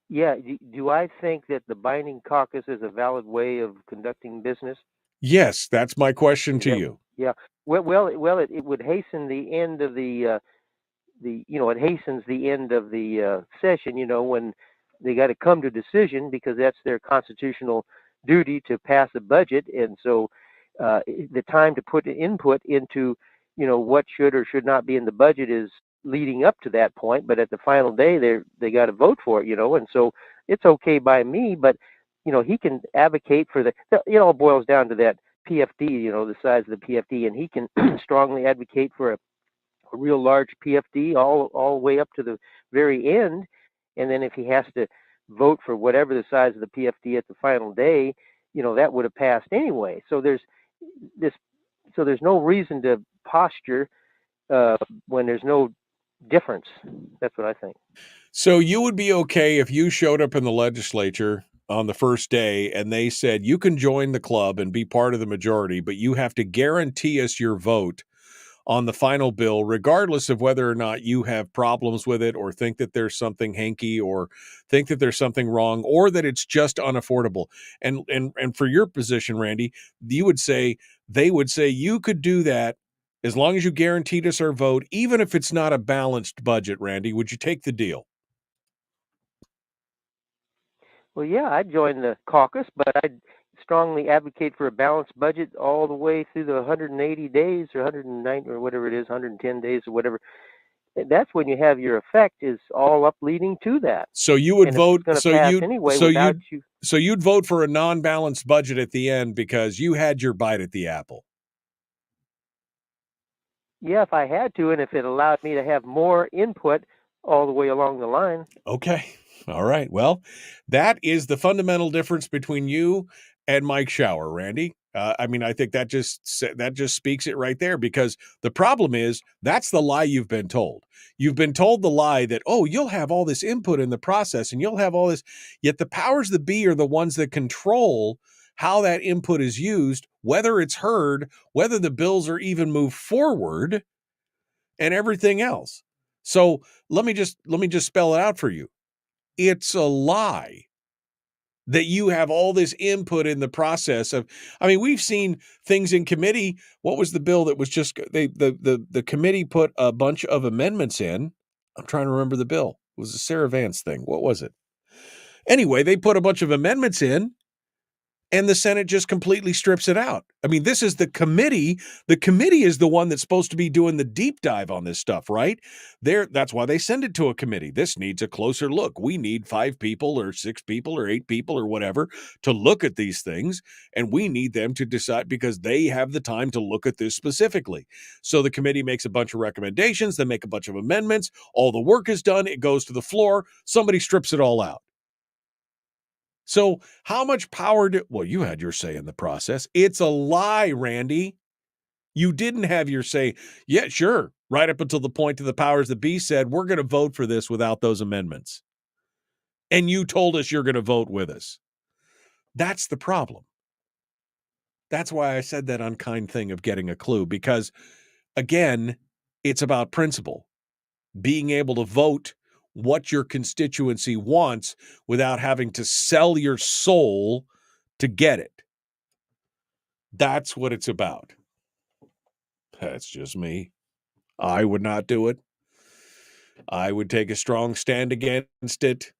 Yeah. Do I think that the binding caucus is a valid way of conducting business? Yes, that's my question to you. Yeah. Well, it would hasten the end of it hastens the end of the session, when they got to come to a decision because that's their constitutional duty to pass a budget. And so the time to put input into, what should or should not be in the budget is leading up to that point. But at the final day, they got to vote for it, and so it's okay by me. But, he can advocate for it all boils down to that PFD, the size of the PFD, and he can strongly advocate for a real large PFD all the way up to the very end. And then if he has to vote for whatever the size of the PFD at the final day, that would have passed anyway. So there's no reason to posture when there's no difference. That's what I think. So you would be okay if you showed up in the legislature on the first day and they said you can join the club and be part of the majority, but you have to guarantee us your vote on the final bill, regardless of whether or not you have problems with it or think that there's something hanky or think that there's something wrong or that it's just unaffordable. And for your position, Randy, they would say you could do that as long as you guaranteed us our vote, even if it's not a balanced budget. Randy, would you take the deal? Well, yeah, I'd join the caucus, but I'd strongly advocate for a balanced budget all the way through the 180 days or 190 or whatever it is, 110 days or whatever. That's when you have your effect is all up leading to that. So you would vote. So you'd vote for a non-balanced budget at the end because you had your bite at the apple. Yeah, if I had to, and if it allowed me to have more input all the way along the line. Okay. All right. Well, that is the fundamental difference between you and Mike Shower, Randy. I think that just speaks it right there, because the problem is that's the lie you've been told. You've been told the lie that, oh, you'll have all this input in the process and you'll have all this. Yet the powers that be are the ones that control how that input is used, whether it's heard, whether the bills are even moved forward, and everything else. So let me just spell it out for you. It's a lie that you have all this input in the process of, I mean, we've seen things in committee. What was the bill that was just, the committee put a bunch of amendments in. I'm trying to remember the bill. It was a Sarah Vance thing. What was it? Anyway, they put a bunch of amendments in, and the Senate just completely strips it out. I mean, this is the committee. The committee is the one that's supposed to be doing the deep dive on this stuff, right? That's why they send it to a committee. This needs a closer look. We need 5 people or 6 people or 8 people or whatever to look at these things, and we need them to decide because they have the time to look at this specifically. So the committee makes a bunch of recommendations. They make a bunch of amendments. All the work is done. It goes to the floor. Somebody strips it all out. So how much power well, you had your say in the process. It's a lie, Randy. You didn't have your say. Yeah, sure. Right up until the point of the powers that be said, we're going to vote for this without those amendments. And you told us you're going to vote with us. That's the problem. That's why I said that unkind thing of getting a clue, because, again, it's about principle. Being able to vote what your constituency wants without having to sell your soul to get it. That's what it's about. That's just me. I would not do it. I would take a strong stand against it.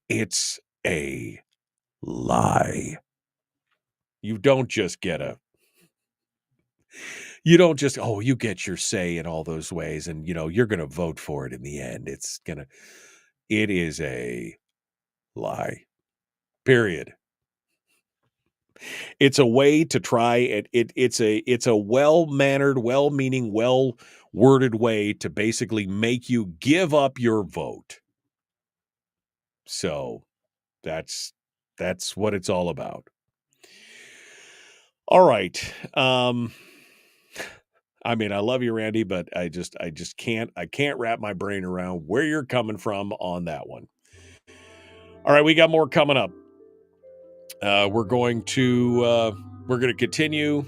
It's a lie. You don't just you get your say in all those ways and, you're going to vote for it in the end. It is a lie. Period. It's a way to try and it's a well-mannered, well-meaning, well-worded way to basically make you give up your vote. So that's what it's all about. All right. I mean, I love you, Randy, but I just can't wrap my brain around where you're coming from on that one. All right, we got more coming up. We're going to continue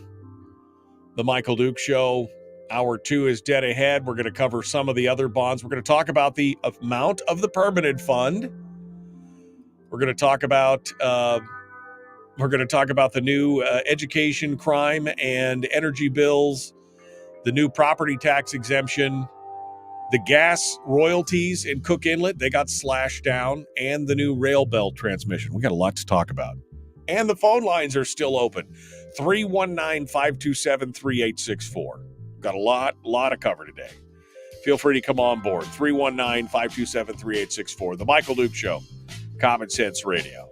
the Michael Duke Show. Hour 2 is dead ahead. We're going to cover some of the other bonds. We're going to talk about the amount of the permanent fund. We're going to talk about the new education, crime, and energy bills, the new property tax exemption, the gas royalties in Cook Inlet, they got slashed down, and the new rail belt transmission. We got a lot to talk about. And the phone lines are still open. 319-527-3864. Got a lot to cover today. Feel free to come on board. 319-527-3864. The Michael Duke Show. Common Sense Radio.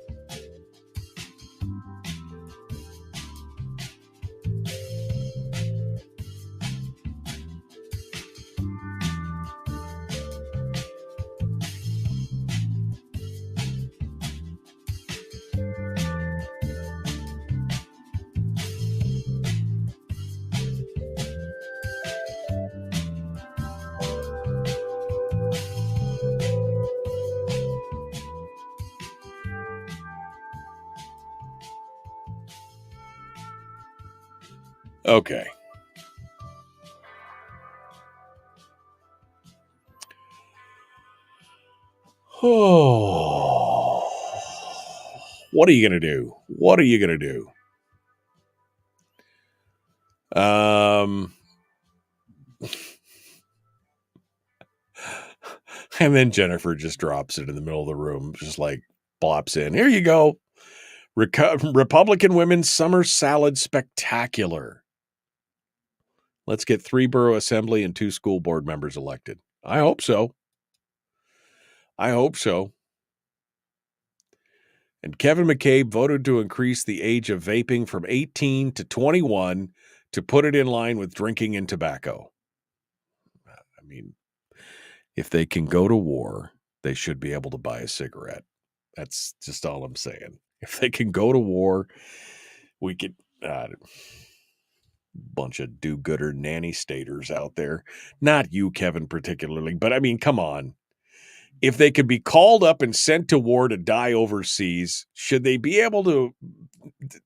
Okay. Oh. What are you going to do? What are you going to do? And then Jennifer just drops it in the middle of the room, just like plops in. Here you go. Republican Women's Summer Salad Spectacular. Let's get 3 borough assembly and 2 school board members elected. I hope so. And Kevin McCabe voted to increase the age of vaping from 18 to 21 to put it in line with drinking and tobacco. I mean, if they can go to war, they should be able to buy a cigarette. That's just all I'm saying. If they can go to war, we could... bunch of do-gooder nanny staters out there. Not you, Kevin, particularly, but I mean, come on. If they could be called up and sent to war to die overseas, should they be able to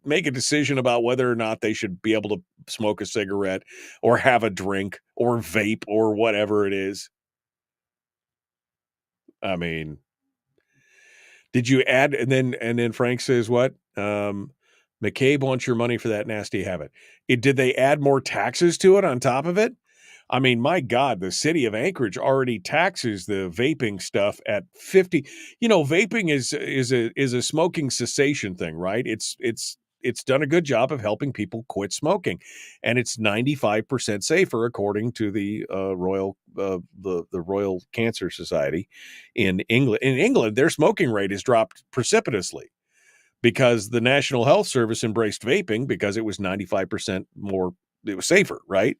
make a decision about whether or not they should be able to smoke a cigarette or have a drink or vape or whatever it is? I mean, Did you add, and then Frank says what? McCabe wants your money for that nasty habit. Did they add more taxes to it on top of it? I mean, my God, the city of Anchorage already taxes the vaping stuff at 50. Vaping is a smoking cessation thing, right? It's done a good job of helping people quit smoking, and it's 95% safer according to the Royal Cancer Society in England. In England, their smoking rate has dropped precipitously because the National Health Service embraced vaping because it was 95% more, it was safer, right?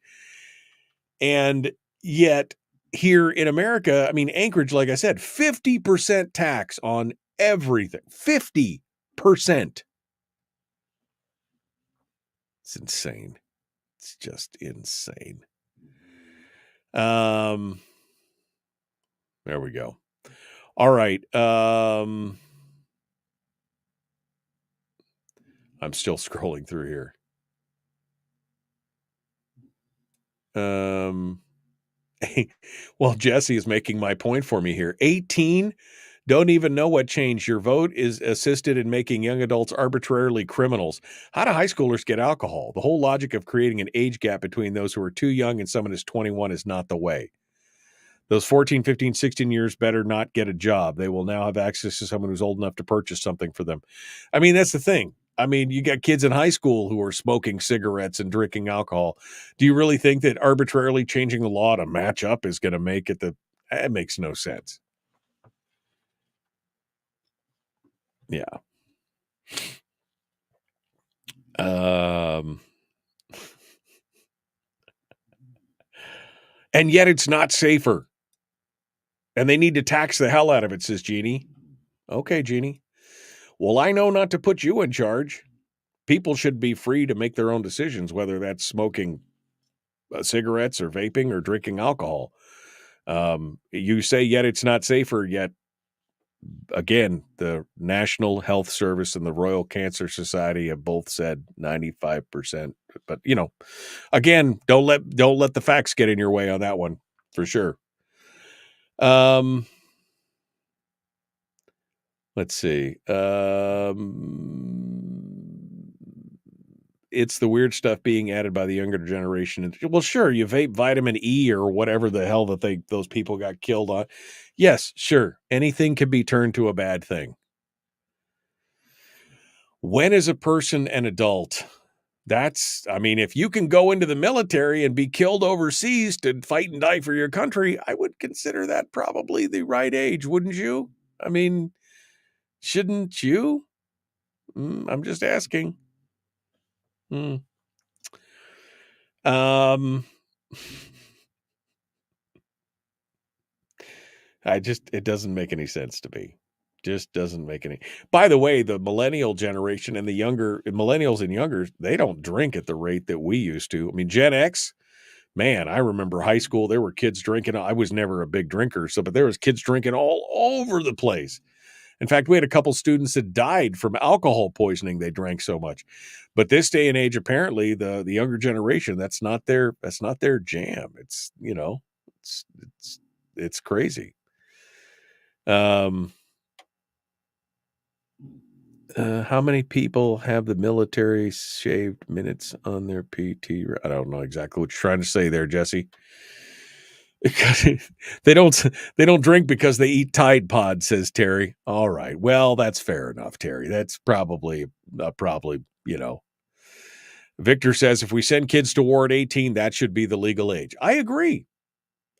And yet here in America, I mean, Anchorage, like I said, 50% tax on everything. 50%. It's insane. It's just insane. There we go. All right. I'm still scrolling through here. Well, Jesse is making my point for me here. 18, don't even know what changed. Your vote is assisted in making young adults arbitrarily criminals. How do high schoolers get alcohol? The whole logic of creating an age gap between those who are too young and someone who's 21 is not the way. Those 14, 15, 16 years better not get a job. They will now have access to someone who's old enough to purchase something for them. I mean, that's the thing. I mean, you got kids in high school who are smoking cigarettes and drinking alcohol. Do you really think that arbitrarily changing the law to match up is going to make it it makes no sense. Yeah. And yet it's not safer. And they need to tax the hell out of it, says Jeannie. Okay, Jeannie. Well, I know not to put you in charge. People should be free to make their own decisions, whether that's smoking cigarettes or vaping or drinking alcohol. You say yet it's not safer, yet again, the National Health Service and the Royal Cancer Society have both said 95%. But again, don't let the facts get in your way on that one, for sure. Let's see. It's the weird stuff being added by the younger generation. Well, sure, you vape vitamin E or whatever the hell that those people got killed on. Yes, sure. Anything can be turned to a bad thing. When is a person an adult? If you can go into the military and be killed overseas to fight and die for your country, I would consider that probably the right age, wouldn't you? I mean, shouldn't you? I'm just asking. It doesn't make any sense to me. Just doesn't make any. By the way, the millennial generation and the younger millennials and younger, they don't drink at the rate that we used to. I mean, Gen X, man, I remember high school, there were kids drinking. I was never a big drinker, but there was kids drinking all over the place. In fact, we had a couple students that died from alcohol poisoning. They drank so much. But this day and age, apparently, the younger generation, that's not their jam. It's it's crazy. How many people have the military shaved minutes on their PT? I don't know exactly what you're trying to say there, Jesse. They don't drink because they eat Tide Pods, says Terry. All right. Well, that's fair enough, Terry. That's probably, Victor says if we send kids to war at 18, that should be the legal age. I agree.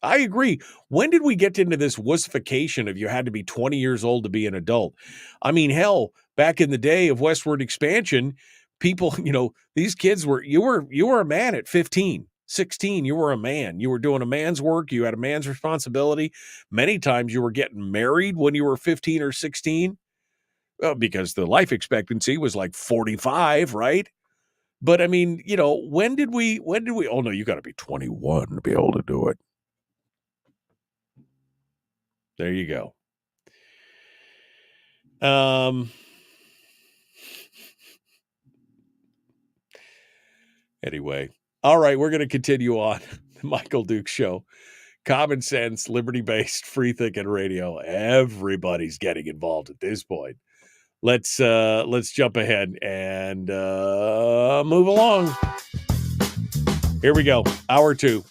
When did we get into this wussification of you had to be 20 years old to be an adult? I mean, hell, back in the day of westward expansion, people, these kids you were a man at 15. 16, you were a man. You were doing a man's work. You had a man's responsibility. Many times you were getting married when you were 15 or 16 because the life expectancy was like 45, right? But I mean, when did we, oh no, you got to be 21 to be able to do it. There you go. Anyway, all right, we're going to continue on the Michael Duke Show. common sense, liberty-based, free-thinking radio. Everybody's getting involved at this point. Let's jump ahead and move along. Here we go. Hour 2.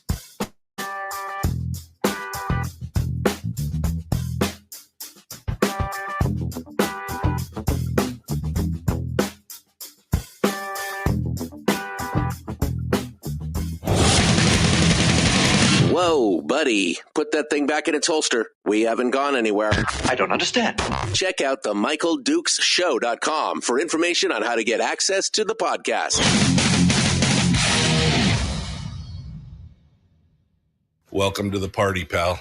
Whoa, buddy. Put that thing back in its holster. We haven't gone anywhere. I don't understand. Check out the MichaelDukesShow.com for information on how to get access to the podcast. Welcome to the party, pal.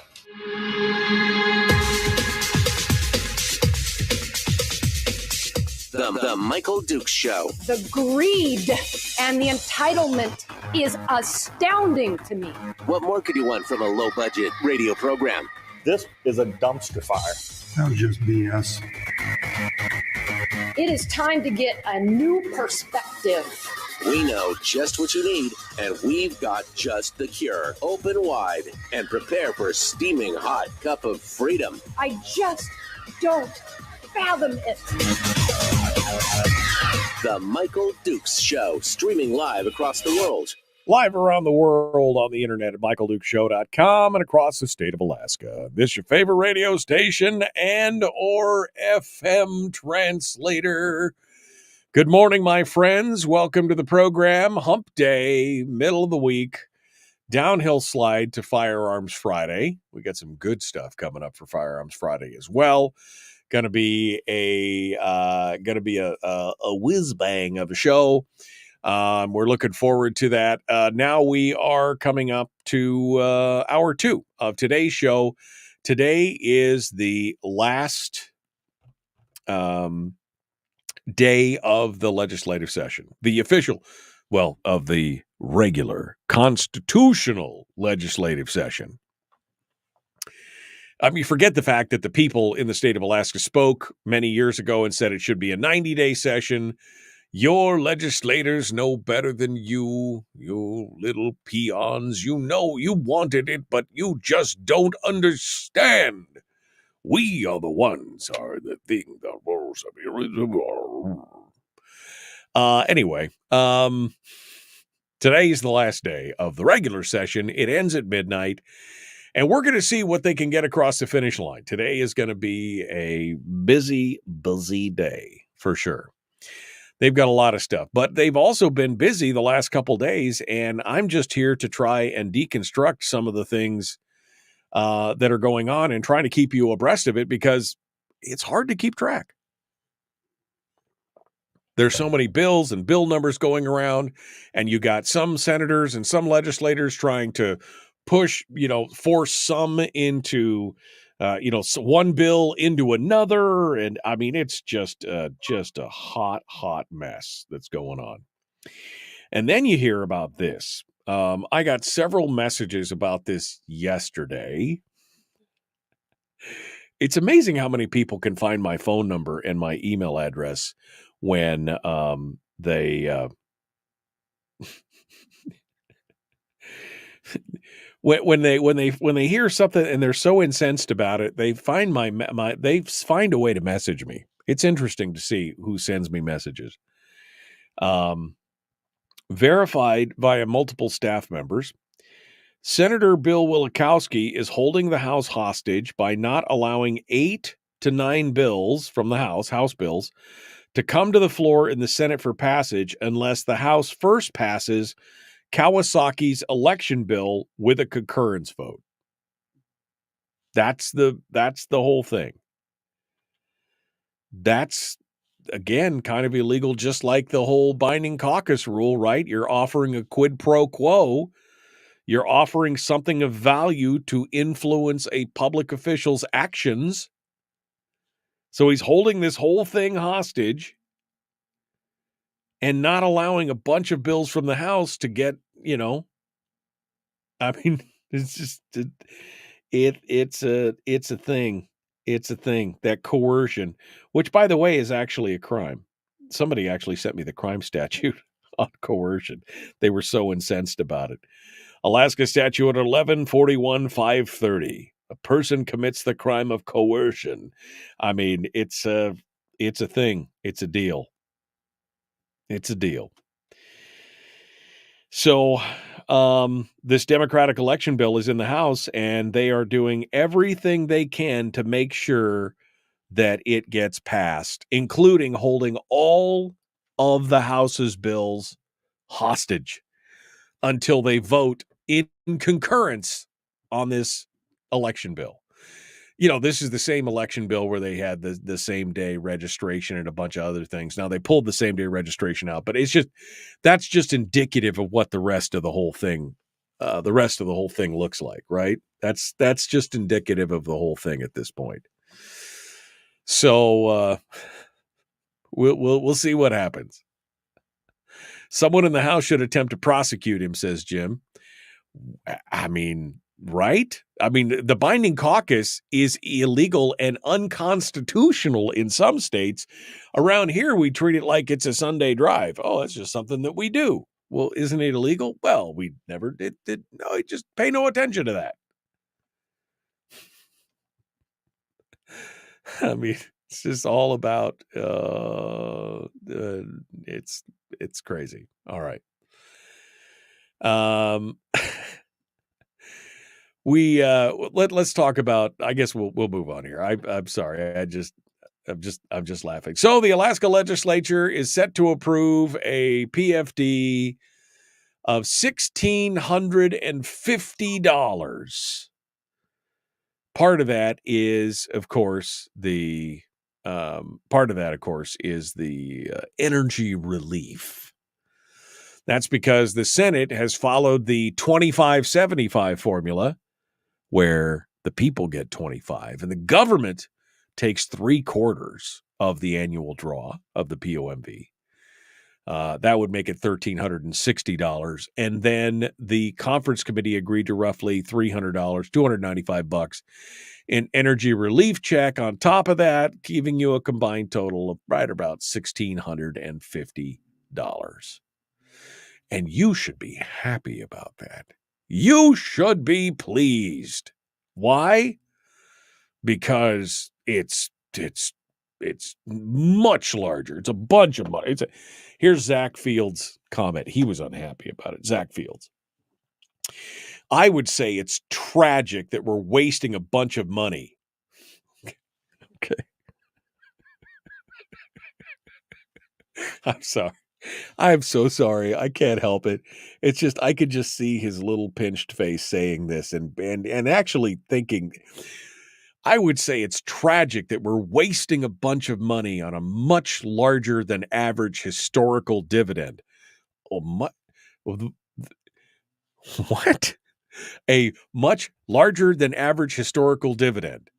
The Michael Dukes Show. The greed and the entitlement is astounding to me. What more could you want from a low-budget radio program? This is a dumpster fire. That was just BS. It is time to get a new perspective. We know just what you need, and we've got just the cure. Open wide and prepare for a steaming hot cup of freedom. I just don't fathom it. The Michael Dukes Show, streaming live across the world. Live around the world on the internet at MichaelDukesShow.com and across the state of Alaska. This is your favorite radio station and or FM translator. Good morning, my friends. Welcome to the program. Hump Day, middle of the week. Downhill slide to Firearms Friday. We got some good stuff coming up for Firearms Friday as well. Going to be a whiz bang of a show. We're looking forward to that. Now we are coming up to hour 2 of today's show. Today is the last day of the legislative session, the official, of the regular constitutional legislative session. I mean, forget the fact that the people in the state of Alaska spoke many years ago and said it should be a 90-day session. Your legislators know better than you little peons. You know you wanted it, but you just don't understand. We are the ones are the thing that rules. Anyway, today is the last day of the regular session. It ends at midnight. And we're going to see what they can get across the finish line. Today is going to be a busy, busy day for sure. They've got a lot of stuff, but they've also been busy the last couple days, and I'm just here to try and deconstruct some of the things that are going on and trying to keep you abreast of it because it's hard to keep track. There's so many bills and bill numbers going around, and you got some senators and some legislators trying to push, force some into, one bill into another. And I mean, it's just a hot mess that's going on. And then you hear about this. I got several messages about this yesterday. It's amazing how many people can find my phone number and my email address when they when they hear something and they're so incensed about it, they find they find a way to message me. It's interesting to see who sends me messages. Verified via multiple staff members. Senator Bill Wielechowski is holding the House hostage by not allowing 8 to 9 bills from the House bills, to come to the floor in the Senate for passage unless the House first passes Kawasaki's election bill with a concurrence vote. That's the whole thing. That's, again, kind of illegal, just like the whole binding caucus rule, right? You're offering a quid pro quo. You're offering something of value to influence a public official's actions. So he's holding this whole thing hostage and not allowing a bunch of bills from the House to get, I mean, it's just, it's a thing. It's a thing, that coercion, which, by the way, is actually a crime. Somebody actually sent me the crime statute on coercion. They were so incensed about it. Alaska statute 1141-530. A person commits the crime of coercion. I mean, it's a thing. It's a deal. It's a deal. So this Democratic election bill is in the House, and they are doing everything they can to make sure that it gets passed, including holding all of the House's bills hostage until they vote in concurrence on this election bill. You know, this is the same election bill where they had the same day registration and a bunch of other things. Now they pulled the same day registration out, but that's just indicative of what the rest of the whole thing looks like, right? That's just indicative of the whole thing at this point. So we'll see what happens. Someone in the House should attempt to prosecute him, says Jim. I mean, right? I mean, the binding caucus is illegal and unconstitutional in some states. Around here, we treat it like it's a Sunday drive. Oh, that's just something that we do. Well, isn't it illegal? Well, we never did. No, just pay no attention to that. I mean, it's just all about it's crazy. All right. Let's talk about, I guess we'll move on here. I'm sorry. I'm just laughing. So the Alaska legislature is set to approve a PFD of $1,650. Part of that is, of course, the energy relief. That's because the Senate has followed the 25-75 formula, where the people get 25 and the government takes 3/4 of the annual draw of the POMV. That would make it $1,360. And then the conference committee agreed to roughly $300, $295 in energy relief check on top of that, giving you a combined total of right about $1,650. And you should be happy about that. You should be pleased. Why? Because it's much larger. It's a bunch of money. Here's Zach Fields' comment. He was unhappy about it. Zach Fields. I would say it's tragic that we're wasting a bunch of money. Okay. I'm sorry. I'm so sorry. I can't help it. It's just, I could just see his little pinched face saying this and actually thinking, I would say it's tragic that we're wasting a bunch of money on a much larger than average historical dividend. Oh, what? A much larger than average historical dividend.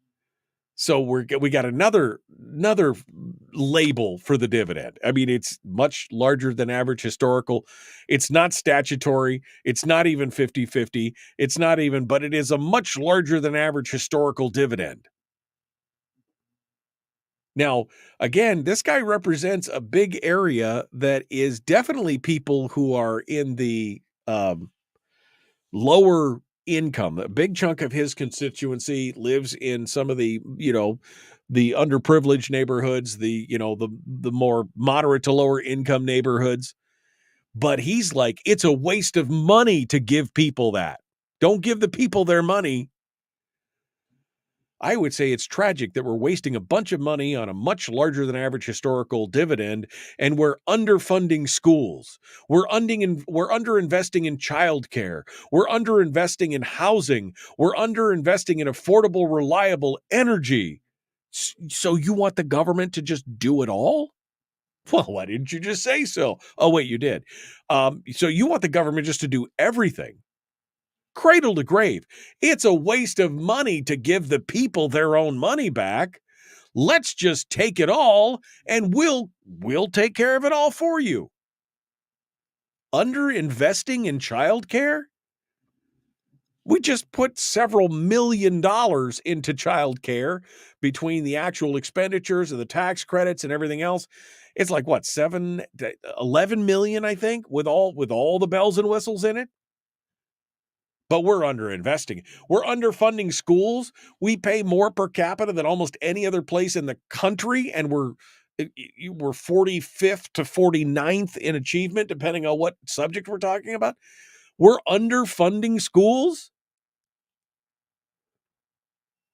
So we got another label for the dividend. I mean, it's much larger than average historical. It's not statutory. It's not even 50-50. It's not even, but it is a much larger than average historical dividend. Now, again, this guy represents a big area that is definitely people who are in the lower income. A big chunk of his constituency lives in some of the, the underprivileged neighborhoods, the more moderate to lower income neighborhoods. But he's like, it's a waste of money to give people that. Don't give the people their money. I would say it's tragic that we're wasting a bunch of money on a much larger than average historical dividend, and we're underfunding schools. We're underinvesting in childcare. We're underinvesting in housing. We're underinvesting in affordable, reliable energy. So you want the government to just do it all? Well, why didn't you just say so? Oh, wait, you did. So you want the government just to do everything. Cradle to grave. It's a waste of money to give the people their own money back. Let's just take it all and we'll take care of it all for you. Underinvesting in childcare? We just put several $1 million into childcare between the actual expenditures and the tax credits and everything else. It's like what, 11 million, I think, with all the bells and whistles in it. but we're underinvesting. We're underfunding schools. We pay more per capita than almost any other place in the country, and we're 45th to 49th in achievement, depending on what subject we're talking about. We're underfunding schools.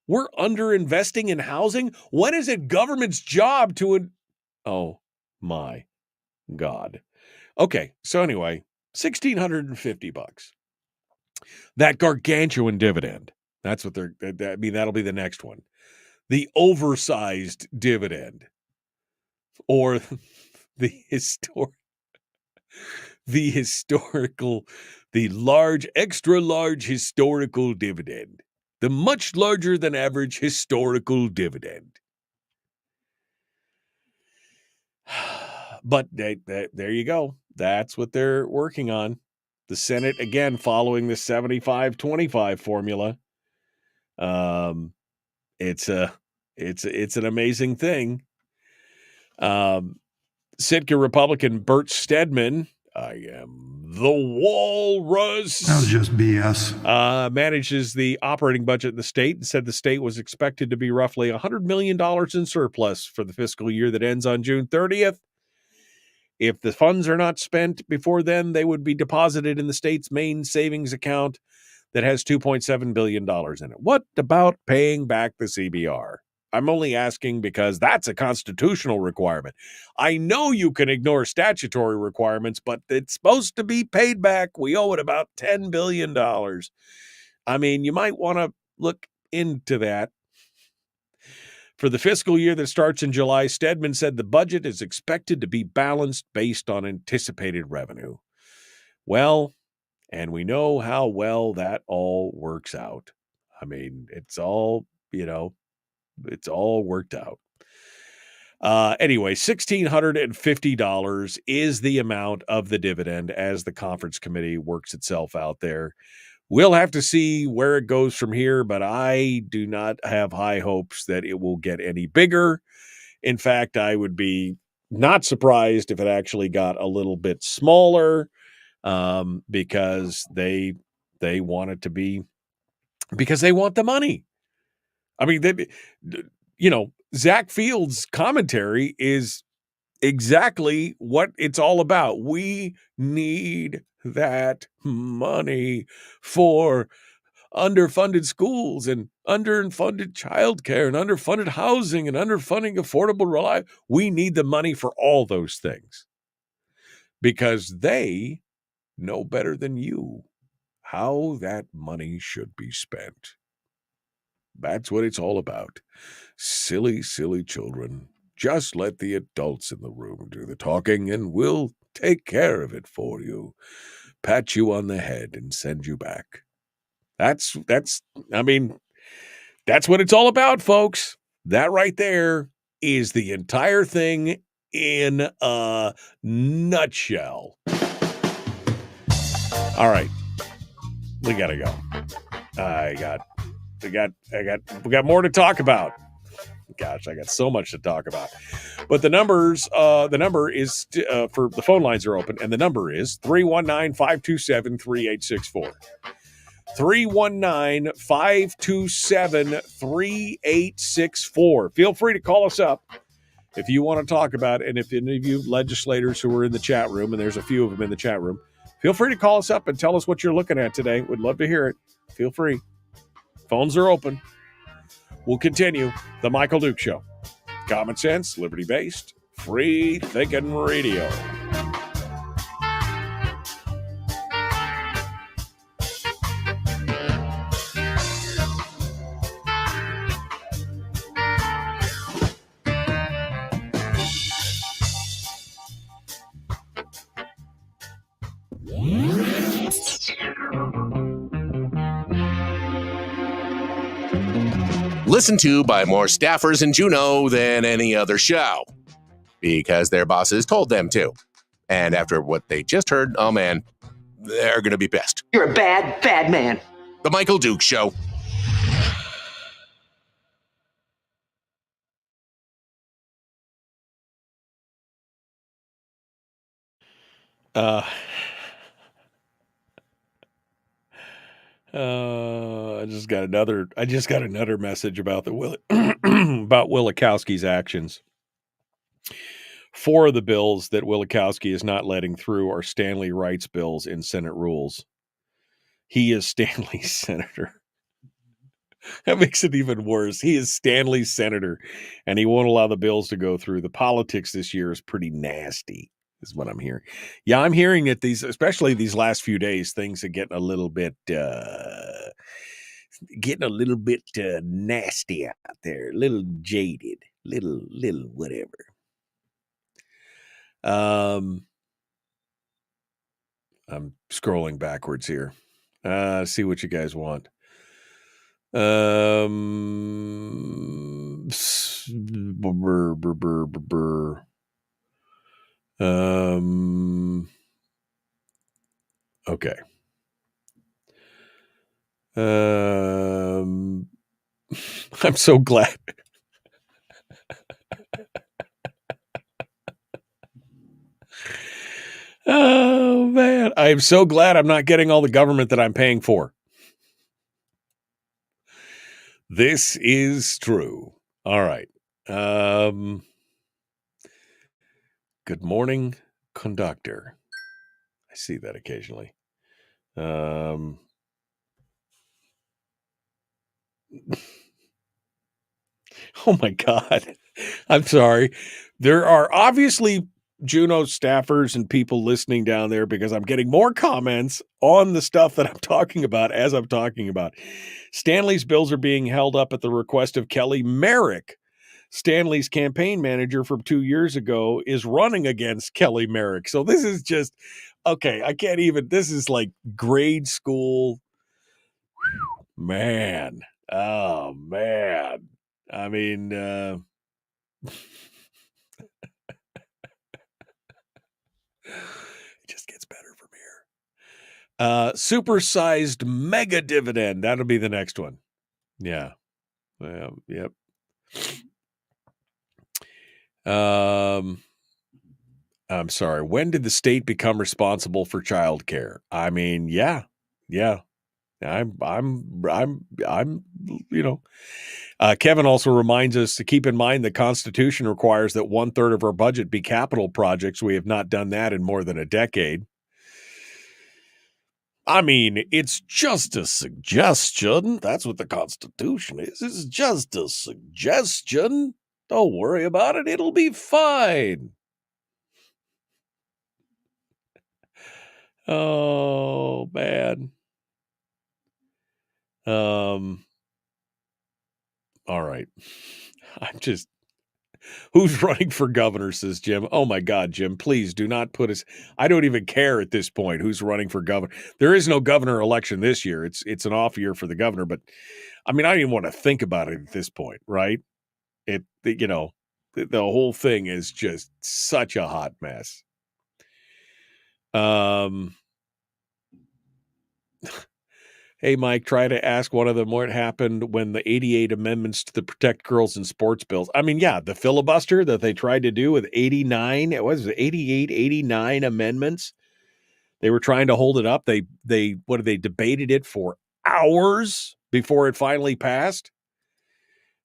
We're underinvesting in housing. When is it government's job to... Oh, my God. Okay, so anyway, $1,650. That gargantuan dividend. That's what that'll be the next one. The oversized dividend, or the large, extra large historical dividend, the much larger than average historical dividend. But there you go. That's what they're working on. The Senate, again, following the 75-25 formula. It's an amazing thing. Sitka Republican Bert Stedman, I am the walrus. That was just BS. Manages the operating budget in the state and said the state was expected to be roughly $100 million in surplus for the fiscal year that ends on June 30th. If the funds are not spent before then, they would be deposited in the state's main savings account that has $2.7 billion in it. What about paying back the CBR? I'm only asking because that's a constitutional requirement. I know you can ignore statutory requirements, but it's supposed to be paid back. We owe it about $10 billion. I mean, you might want to look into that. For the fiscal year that starts in July, Stedman said the budget is expected to be balanced based on anticipated revenue. Well, and we know how well that all works out. I mean, it's all worked out. Anyway, $1,650 is the amount of the dividend as the conference committee works itself out there. We'll have to see where it goes from here, but I do not have high hopes that it will get any bigger. In fact, I would be not surprised if it actually got a little bit smaller, because they want it to be, because they want the money. I mean, Zach Field's commentary is exactly what it's all about. We need that money for underfunded schools and underfunded childcare and underfunded housing and underfunding affordable reliable. We need the money for all those things because they know better than you how that money should be spent. That's what it's all about. Silly, silly children. Just let the adults in the room do the talking and we'll take care of it for you. Pat you on the head and send you back. That's what it's all about, folks. That right there is the entire thing in a nutshell. All right. We gotta go. We got more to talk about. Gosh, I got so much to talk about. But the number is for the phone lines are open, and the number is 319-527-3864. 319-527-3864. Feel free to call us up if you want to talk about it. And if any of you legislators who are in the chat room, and there's a few of them in the chat room, feel free to call us up and tell us what you're looking at today. We'd love to hear it. Feel free. Phones are open. We'll continue. The Michael Duke Show. Common sense, liberty-based, free-thinking radio. Listened to by more staffers in Juneau than any other show because their bosses told them to. And after what they just heard, oh man, they're going to be pissed. You're a bad, bad man. The Michael Duke Show. I just got another message about about Wilikowski's actions. 4 of the bills that Wilikowski is not letting through are Stanley Wright's bills in Senate rules. He is Stanley's senator. That makes it even worse. He is Stanley's senator, and he won't allow the bills to go through. The politics this year is pretty nasty, is what I'm hearing. Yeah, I'm hearing that especially these last few days, things are getting a little bit nasty out there, a little jaded, little whatever. I'm scrolling backwards here. See what you guys want. Okay. I'm so glad. Oh man, I'm so glad I'm not getting all the government that I'm paying for. This is true. All right. Good morning, conductor. I see that occasionally. Oh my God. I'm sorry. There are obviously Juno staffers and people listening down there because I'm getting more comments on the stuff that I'm talking about as I'm talking about. Stanley's bills are being held up at the request of Kelly Merrick. Stanley's campaign manager from 2 years ago is running against Kelly Merrick. So this is just, okay, I can't even, this is like grade school. Man. Oh, man. I mean, it just gets better from here. Supersized mega dividend. That'll be the next one. Yeah. Yep. I'm sorry. When did the state become responsible for childcare? I mean, yeah. I'm Kevin also reminds us to keep in mind the Constitution requires that 1/3 of our budget be capital projects. We have not done that in more than a decade. I mean, it's just a suggestion. That's what the Constitution is. It's just a suggestion. Don't worry about it. It'll be fine. Oh, man. All right. Who's running for governor, says Jim. Oh my God, Jim, please do not put us. I don't even care at this point who's running for governor. There is no governor election this year. It's an off year for the governor, but I mean, I don't even want to think about it at this point, right? The whole thing is just such a hot mess. Hey, Mike, try to ask one of them what happened when the 88 amendments to the Protect Girls in Sports bills. I mean, yeah, the filibuster that they tried to do with 88, 89 amendments. They were trying to hold it up. They debated it for hours before it finally passed.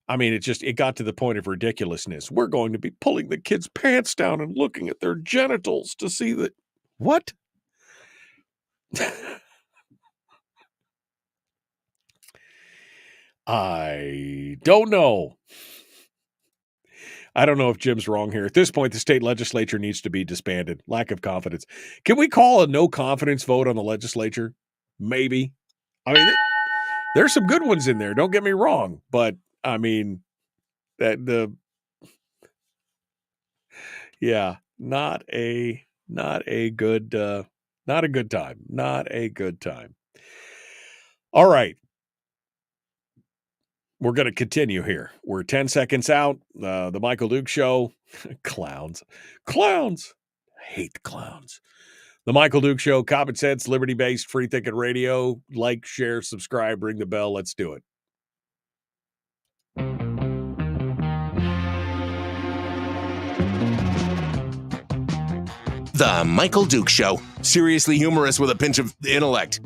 I mean, it got to the point of ridiculousness. We're going to be pulling the kids' pants down and looking at their genitals to see that. What? I don't know. I don't know if Jim's wrong here. At this point, the state legislature needs to be disbanded. Lack of confidence. Can we call a no confidence vote on the legislature? Maybe. I mean, there's some good ones in there. Don't get me wrong. But, I mean, not a good time. Not a good time. All right. We're going to continue here. We're 10 seconds out. The Michael Duke Show. Clowns. I hate the clowns. The Michael Duke Show, common sense, liberty-based, free thinking radio. Like, share, subscribe, ring the bell. Let's do it. The Michael Duke Show. Seriously humorous with a pinch of intellect.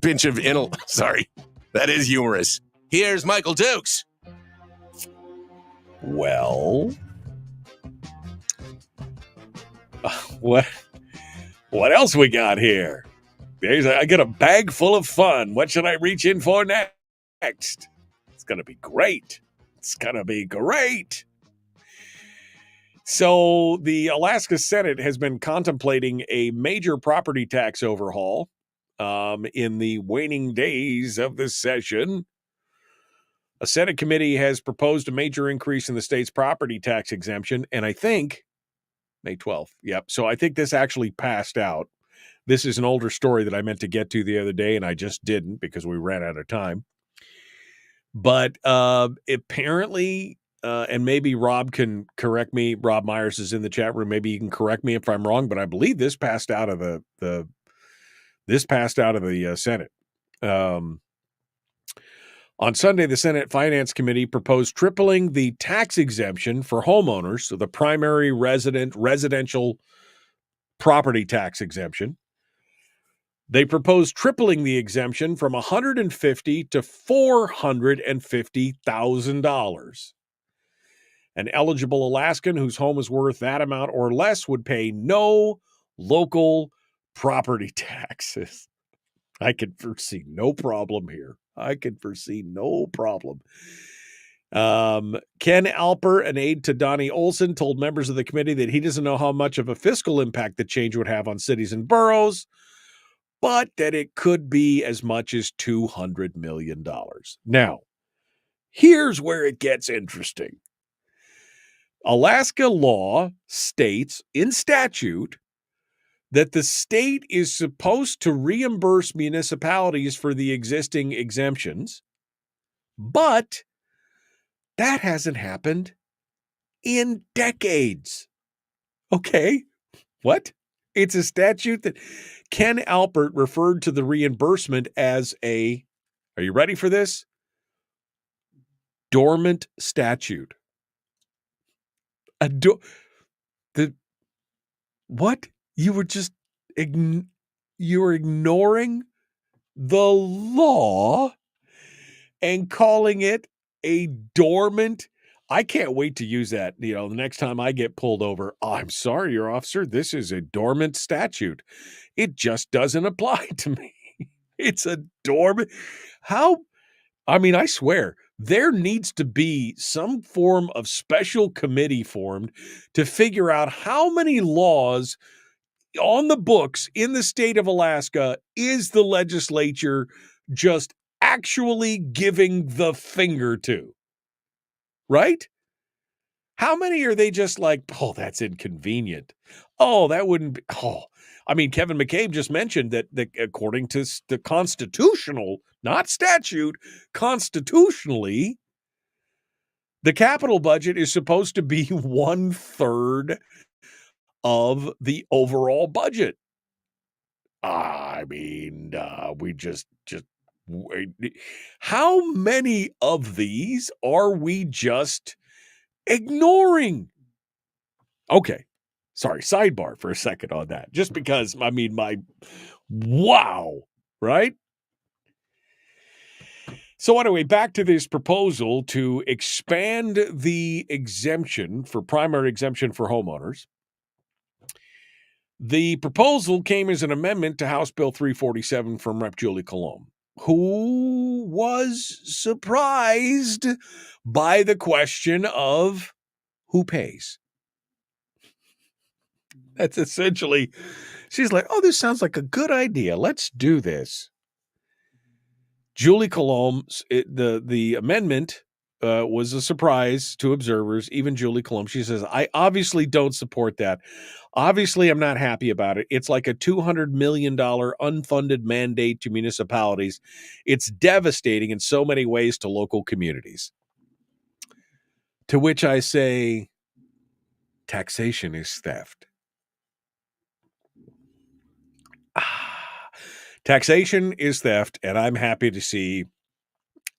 pinch of sorry, that is humorous. Here's Michael Dukes. Well, what else we got here? I got a bag full of fun. What should I reach in for next? It's going to be great. It's going to be great. So the Alaska Senate has been contemplating a major property tax overhaul in the waning days of the session. A Senate committee has proposed a major increase in the state's property tax exemption, and I think May 12th. Yep. So I think this actually passed out. This is an older story that I meant to get to the other day, and I just didn't because we ran out of time. But apparently, and maybe Rob can correct me. Rob Myers is in the chat room. Maybe he can correct me if I'm wrong. But I believe this passed out of the Senate. On Sunday, the Senate Finance Committee proposed tripling the tax exemption for homeowners, so the primary residential property tax exemption. They proposed tripling the exemption from $150,000 to $450,000. An eligible Alaskan whose home is worth that amount or less would pay no local property taxes. I can foresee no problem here. Ken Alper, an aide to Donnie Olson, told members of the committee that he doesn't know how much of a fiscal impact the change would have on cities and boroughs, but that it could be as much as $200 million. Now, here's where it gets interesting. Alaska law states in statute that the state is supposed to reimburse municipalities for the existing exemptions, but that hasn't happened in decades. Okay, what? It's a statute that Ken Alpert referred to the reimbursement as are you ready for this? Dormant statute. What? You were just you were ignoring the law and calling it a dormant. I can't wait to use that. The next time I get pulled over, I'm sorry, your officer, this is a dormant statute. It just doesn't apply to me. It's a dormant. I swear, there needs to be some form of special committee formed to figure out how many laws on the books in the state of Alaska is the legislature just actually giving the finger to, right? How many are they just like, oh, that's inconvenient. Oh, that wouldn't be, Kevin McCabe just mentioned that according to the constitutional, not statute, constitutionally, the capital budget is supposed to be 1/3 of the overall budget. How many of these are we just ignoring? Okay. Sorry, sidebar for a second on that. Just because, wow, right? So anyway, back to this proposal to expand the exemption for primary exemption for homeowners. The proposal came as an amendment to House Bill 347 from Rep. Julie Colomb, who was surprised by the question of who pays. That's essentially, she's like, oh, this sounds like a good idea. Let's do this. Julie Colomb, the amendment was a surprise to observers, even Julie Colomb. She says, I obviously don't support that. Obviously, I'm not happy about it. It's like a $200 million unfunded mandate to municipalities. It's devastating in so many ways to local communities. To which I say, taxation is theft. Taxation is theft, and I'm happy to see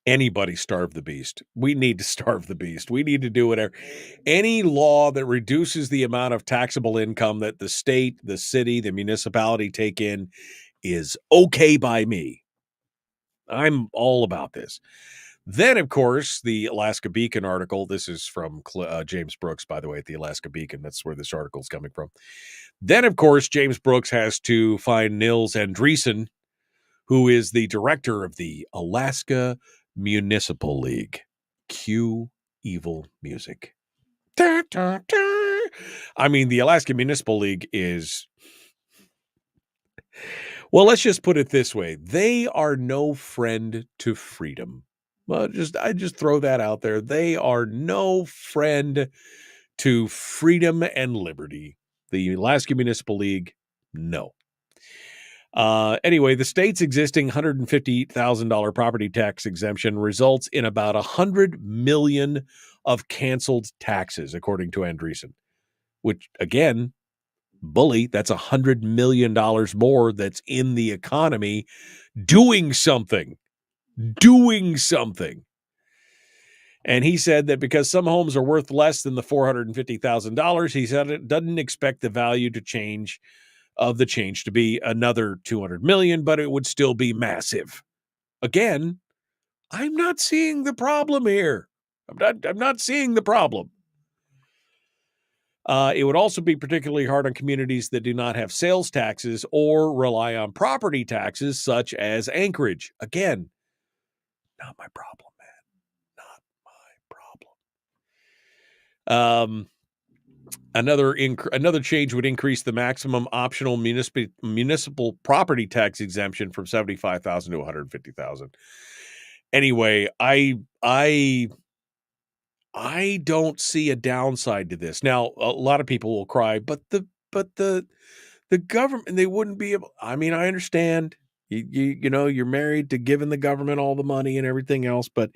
anybody starve the beast. We need to starve the beast. We need to do whatever. Any law that reduces the amount of taxable income that the state, the city, the municipality take in is okay by me. I'm all about this. Then, of course, the Alaska Beacon article. This is from James Brooks, by the way, at the Alaska Beacon. That's where this article is coming from. Then, of course, James Brooks has to find Nils Andreessen, who is the director of the Alaska Municipal League. Cue evil music. Da, da, da. I mean, the Alaska Municipal League is... Well, let's just put it this way. They are no friend to freedom. Well, I just throw that out there. They are no friend to freedom and liberty. The Alaska Municipal League, no. Anyway, the state's existing $150,000 property tax exemption results in about $100 million of canceled taxes, according to Andreessen, which, again, bully, that's $100 million more that's in the economy doing something. And he said that because some homes are worth less than the $450,000, he said it doesn't expect the value to change to be another $200 million, but it would still be massive. Again, I'm not seeing the problem here. I'm not seeing the problem. It would also be particularly hard on communities that do not have sales taxes or rely on property taxes, such as Anchorage. Again, not my problem, man. Not my problem. Another change would increase the maximum optional municipal property tax exemption from $75,000 to $150,000. Anyway, I don't see a downside to this. Now, a lot of people will cry, but the government, they wouldn't be able. I mean, I understand. You know, you're married to giving the government all the money and everything else, but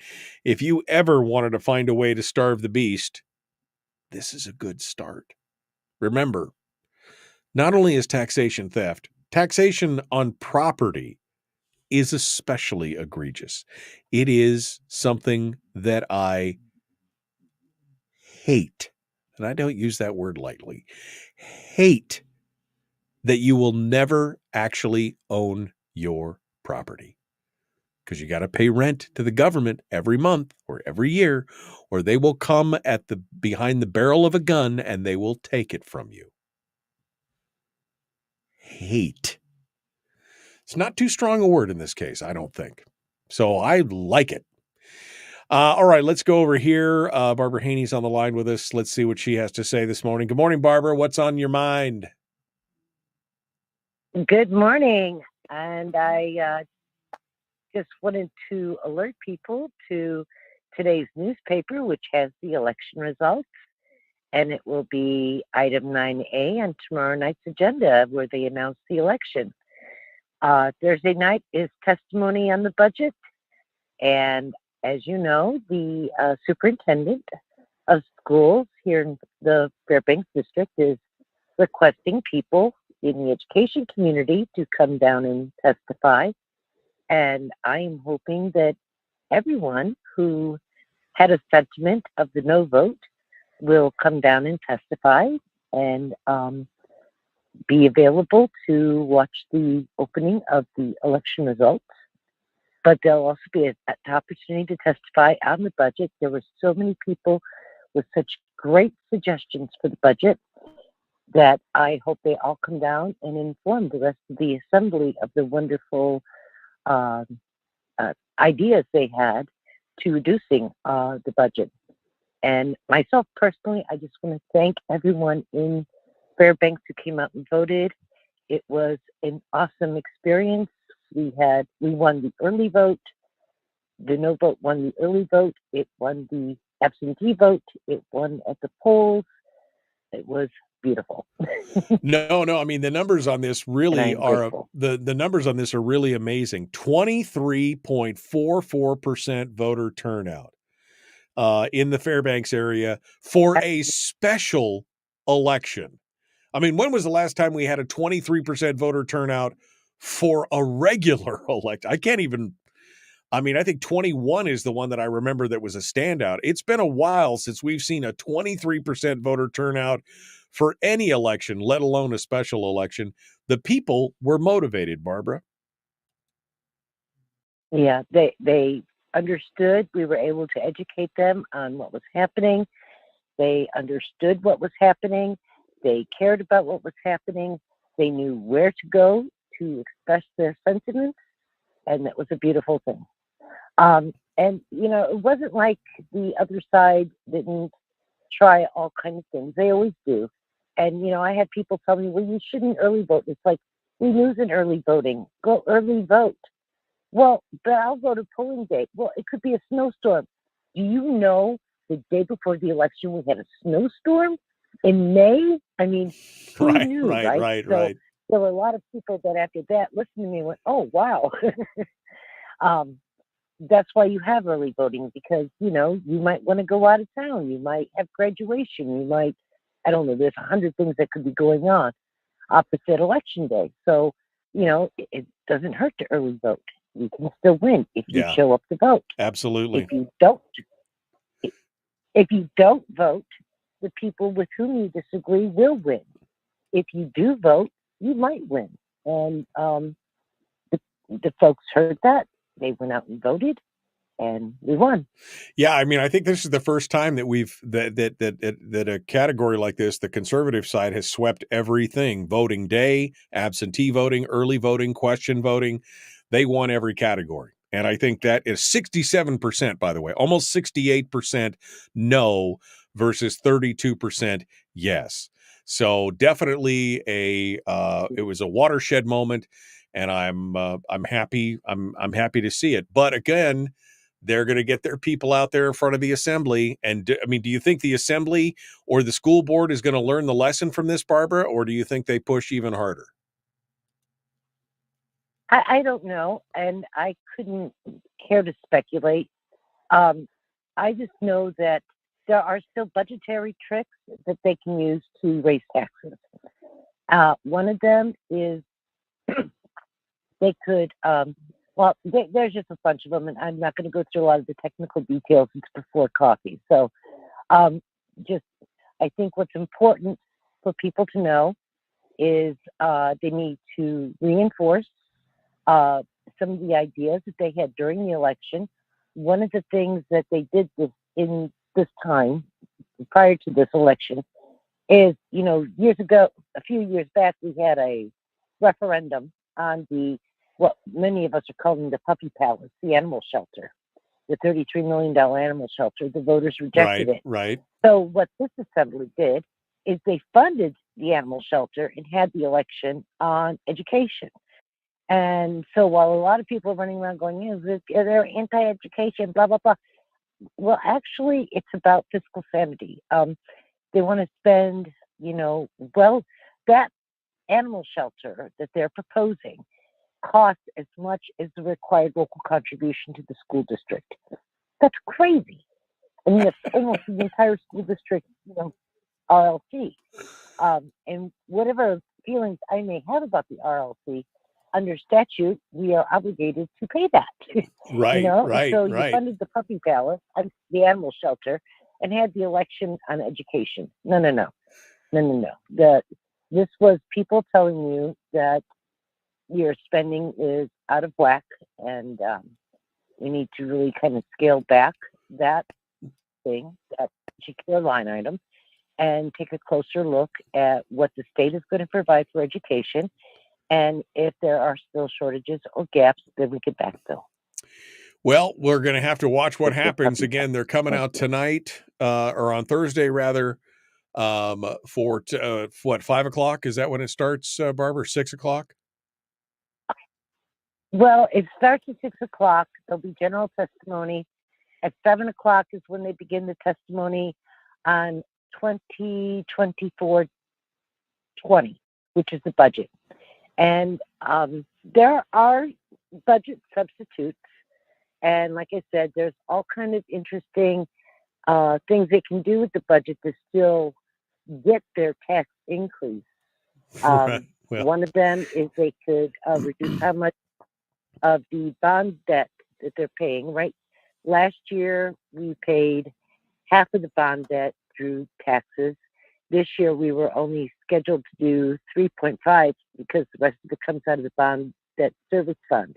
if you ever wanted to find a way to starve the beast, this is a good start. Remember, not only is taxation theft, taxation on property is especially egregious. It is something that I hate, and I don't use that word lightly, hate that you will never actually own your property because you got to pay rent to the government every month or every year, or they will come behind the barrel of a gun and they will take it from you. Hate. It's not too strong a word in this case, I don't think. So I like it. All right, let's go over here. Barbara Haney's on the line with us. Let's see what she has to say this morning. Good morning, Barbara. What's on your mind? Good morning. And I just wanted to alert people to today's newspaper, which has the election results. And it will be item 9A on tomorrow night's agenda where they announce the election. Thursday night is testimony on the budget. And as you know, the superintendent of schools here in the Fairbanks district is requesting people in the education community to come down and testify. And I am hoping that everyone who had a sentiment of the no vote will come down and testify and be available to watch the opening of the election results. But there'll also be an opportunity to testify on the budget. There were so many people with such great suggestions for the budget that I hope they all come down and inform the rest of the assembly of the wonderful ideas they had to reducing the budget. And myself personally, I just want to thank everyone in Fairbanks who came out and voted. It was an awesome experience. We won the early vote. The no vote won the early vote. It won the absentee vote. It won at the polls. It was beautiful. No. I mean, the numbers on this really are the numbers on this are really amazing. 23.44% voter turnout in the Fairbanks area for a special election. I mean, when was the last time we had a 23% voter turnout for a regular election? I think 21 is the one that I remember that was a standout. It's been a while since we've seen a 23% voter turnout for any election, let alone a special election. The people were motivated, Barbara. Yeah, they understood. We were able to educate them on what was happening. They understood what was happening. They cared about what was happening. They knew where to go to express their sentiments, and that was a beautiful thing. And it wasn't like the other side didn't try all kinds of things. They always do. And I had people tell me, "Well, you shouldn't early vote." It's like, we lose in early voting. Go early vote. Well, but I'll go to polling day. Well, it could be a snowstorm. Do you know the day before the election we had a snowstorm in May? I mean, who Right, knew, right, right? right, So right. there were a lot of people that after that listened to me and went, "Oh, wow." That's why you have early voting, because you might want to go out of town, you might have graduation, you might, I don't know, there's 100 things that could be going on opposite election day. So it doesn't hurt to early vote. You can still win if you Yeah. show up to vote. Absolutely. If you don't vote, the people with whom you disagree will win. If you do vote, you might win. And the folks heard that. They went out and voted, and we won. Yeah, I mean, I think this is the first time that that a category like this, the conservative side, has swept everything: voting day, absentee voting, early voting, question voting. They won every category, and I think that is 67%. By the way, almost 68% no versus 32% yes. So definitely it was a watershed moment, and I'm happy. I'm happy to see it. But again, they're going to get their people out there in front of the assembly. And do you think the assembly or the school board is going to learn the lesson from this, Barbara, or do you think they push even harder? I don't know, and I couldn't care to speculate. I just know that there are still budgetary tricks that they can use to raise taxes. One of them is they could, there's just a bunch of them, and I'm not going to go through a lot of the technical details. It's before coffee. So I think what's important for people to know is they need to reinforce some of the ideas that they had during the election. One of the things that they did in this time, prior to this election, is, years ago, a few years back, we had a referendum on what many of us are calling the puppy palace, the animal shelter, the $33 million animal shelter. The voters rejected it. Right. So what this assembly did is they funded the animal shelter and had the election on education. And so while a lot of people are running around going, they're anti-education, blah, blah, blah. Well, actually, it's about fiscal sanity. They want to spend, that animal shelter that they're proposing costs as much as the required local contribution to the school district. That's crazy. I mean, it's almost the entire school district, RLC. And whatever feelings I may have about the RLC, under statute, we are obligated to pay that. Right, right, so right. you funded the puppy palace, the animal shelter, and had the election on education. No. This was people telling you that your spending is out of whack, and we need to really kind of scale back that particular line item, and take a closer look at what the state is going to provide for education. And if there are still shortages or gaps, then we could backfill. Well, we're going to have to watch what happens. Again, they're coming out tonight, or on Thursday, rather, for 5 o'clock? Is that when it starts, Barbara? 6 o'clock? Well, it starts at 6 o'clock. There'll be general testimony. At 7 o'clock is when they begin the testimony on 2024-20, which is the budget. And there are budget substitutes. And like I said, there's all kind of interesting things they can do with the budget to still get their tax increase. Right. Well, one of them is they could reduce how much of the bond debt that they're paying. Right. Last year, we paid half of the bond debt through taxes. This year, we were only scheduled to do 3.5 because the rest of it comes out of the bond debt service fund.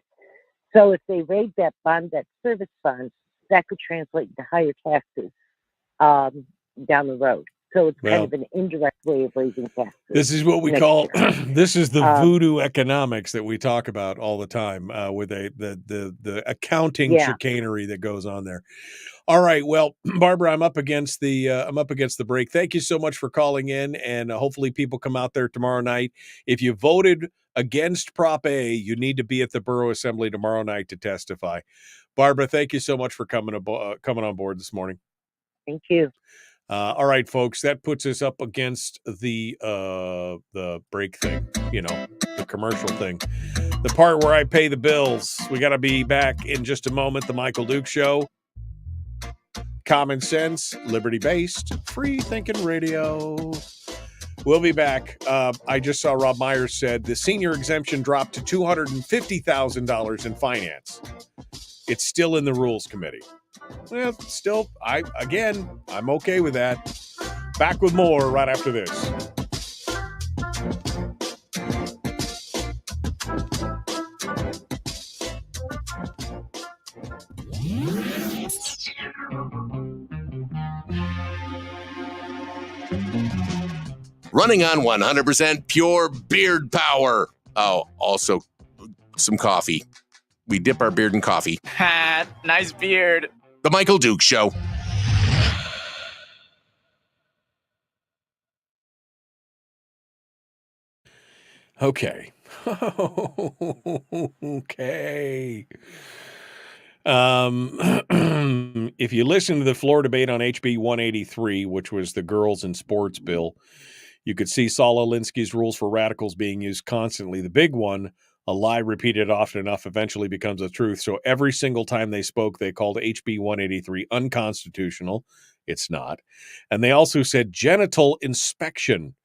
So if they raid that bond, that service fund, that could translate to higher taxes down the road. So it's kind of an indirect way of raising taxes. This is what we call this is the voodoo economics that we talk about all the time with the accounting chicanery that goes on there. All right, well, Barbara, I'm up against the break. Thank you so much for calling in, and hopefully people come out there tomorrow night. If you voted against Prop A, you need to be at the Borough Assembly tomorrow night to testify. Barbara, thank you so much for coming on board this morning. Thank you. All right, folks, that puts us up against the break thing, the commercial thing, the part where I pay the bills. We got to be back in just a moment. The Michael Duke Show. Common sense, liberty-based, free-thinking radio. We'll be back. I just saw Rob Myers said the senior exemption dropped to $250,000 in finance. It's still in the Rules Committee. Well, still, I'm okay with that. Back with more right after this. Running on 100% pure beard power. Oh, also some coffee. We dip our beard in coffee. Ha, nice beard. The Michael Duke Show. Okay. Okay. If you listen to the floor debate on HB 183, which was the girls in sports bill, you could see Saul Alinsky's rules for radicals being used constantly. The big one, a lie repeated often enough eventually becomes a truth. So every single time they spoke, they called HB 183 unconstitutional. It's not. And they also said genital inspection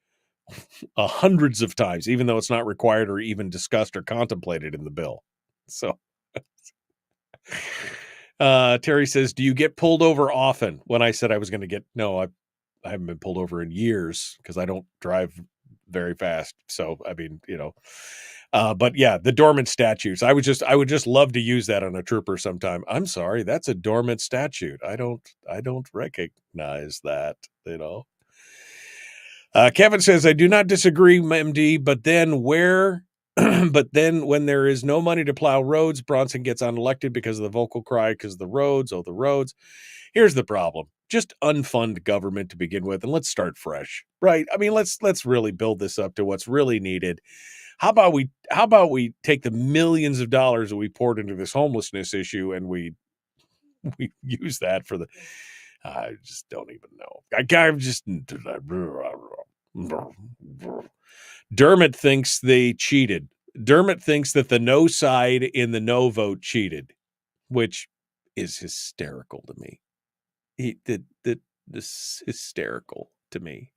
hundreds of times, even though it's not required or even discussed or contemplated in the bill. So Terry says, do you get pulled over often? When I said I was going to no, I haven't been pulled over in years because I don't drive very fast. So, I mean, but yeah, the dormant statutes. I would just love to use that on a trooper sometime. I'm sorry, that's a dormant statute. I don't recognize that, Kevin says, I do not disagree, MD, but then when there is no money to plow roads, Bronson gets unelected because of the vocal cry, because the roads. Here's the problem. Just unfund government to begin with, and let's start fresh, right? I mean, let's really build this up to what's really needed. How about we take the millions of dollars that we poured into this homelessness issue and we use that for I just don't even know. Dermot thinks they cheated. Dermot thinks that the no side in the no vote cheated, which is hysterical to me. This is hysterical to me.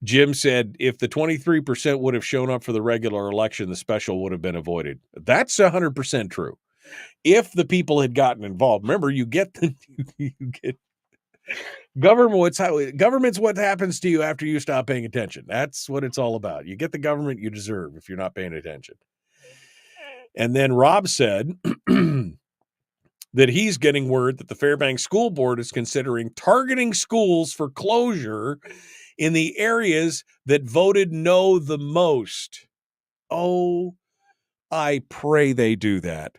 Jim said, if the 23% would have shown up for the regular election, the special would have been avoided. That's 100% true. If the people had gotten involved, remember, you get government's what happens to you after you stop paying attention. That's what it's all about. You get the government you deserve if you're not paying attention. And then Rob said that he's getting word that the Fairbanks School Board is considering targeting schools for closure in the areas that voted no the most. Oh, I pray they do that.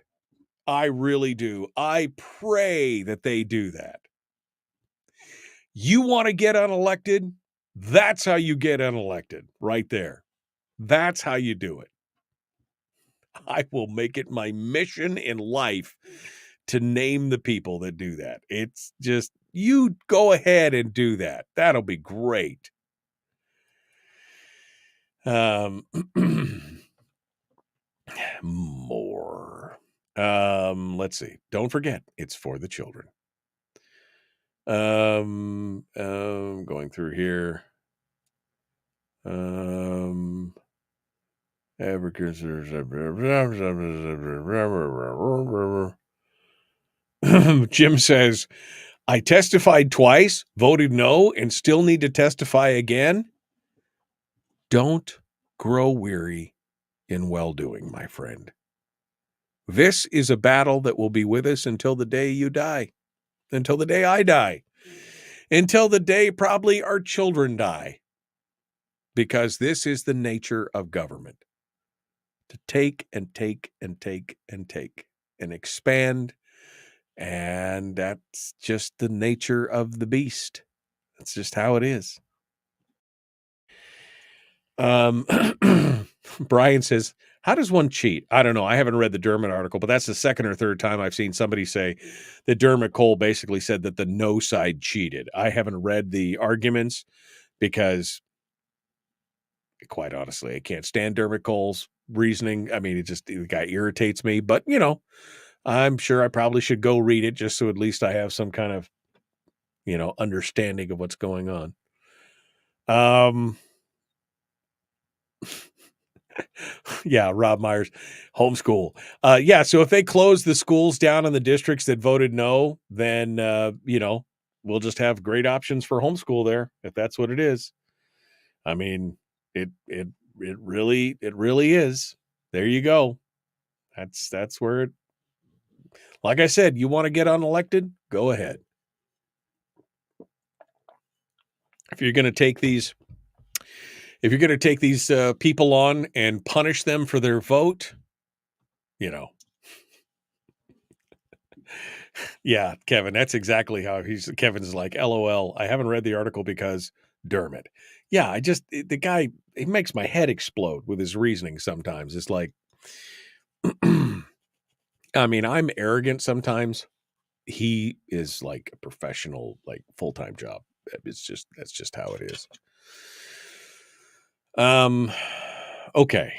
I really do. I pray that they do that. You want to get unelected? That's how you get unelected, right there. That's how you do it. I will make it my mission in life to name the people that do that. It's just, you go ahead and do that. That'll be great. More. Let's see. Don't forget, it's for the children. Going through here. Jim says, I testified twice, voted no, and still need to testify again. Don't grow weary in well-doing, my friend. This is a battle that will be with us until the day you die, until the day I die, until the day probably our children die, because this is the nature of government, to take and take and take and take and expand, and that's just the nature of the beast. That's just how it is. Brian says, how does one cheat? I don't know. I haven't read the Dermot article, but that's the second or third time I've seen somebody say that Dermot Cole basically said that the no side cheated. I haven't read the arguments because, quite honestly, I can't stand Dermot Cole's reasoning. I mean, the guy irritates me, but I'm sure I probably should go read it just so at least I have some kind of, understanding of what's going on. Yeah, Rob Myers, homeschool. So if they close the schools down in the districts that voted no, then we'll just have great options for homeschool there, if that's what it is. I mean, it really is. There you go. That's where it, like I said, you want to get unelected, go ahead. If you're going to take these people on and punish them for their vote, yeah, Kevin, that's exactly how Kevin's like, LOL, I haven't read the article because Dermot. Yeah, the guy, he makes my head explode with his reasoning sometimes. It's like, I mean, I'm arrogant sometimes. He is like a professional, like full-time job. That's just how it is. Okay.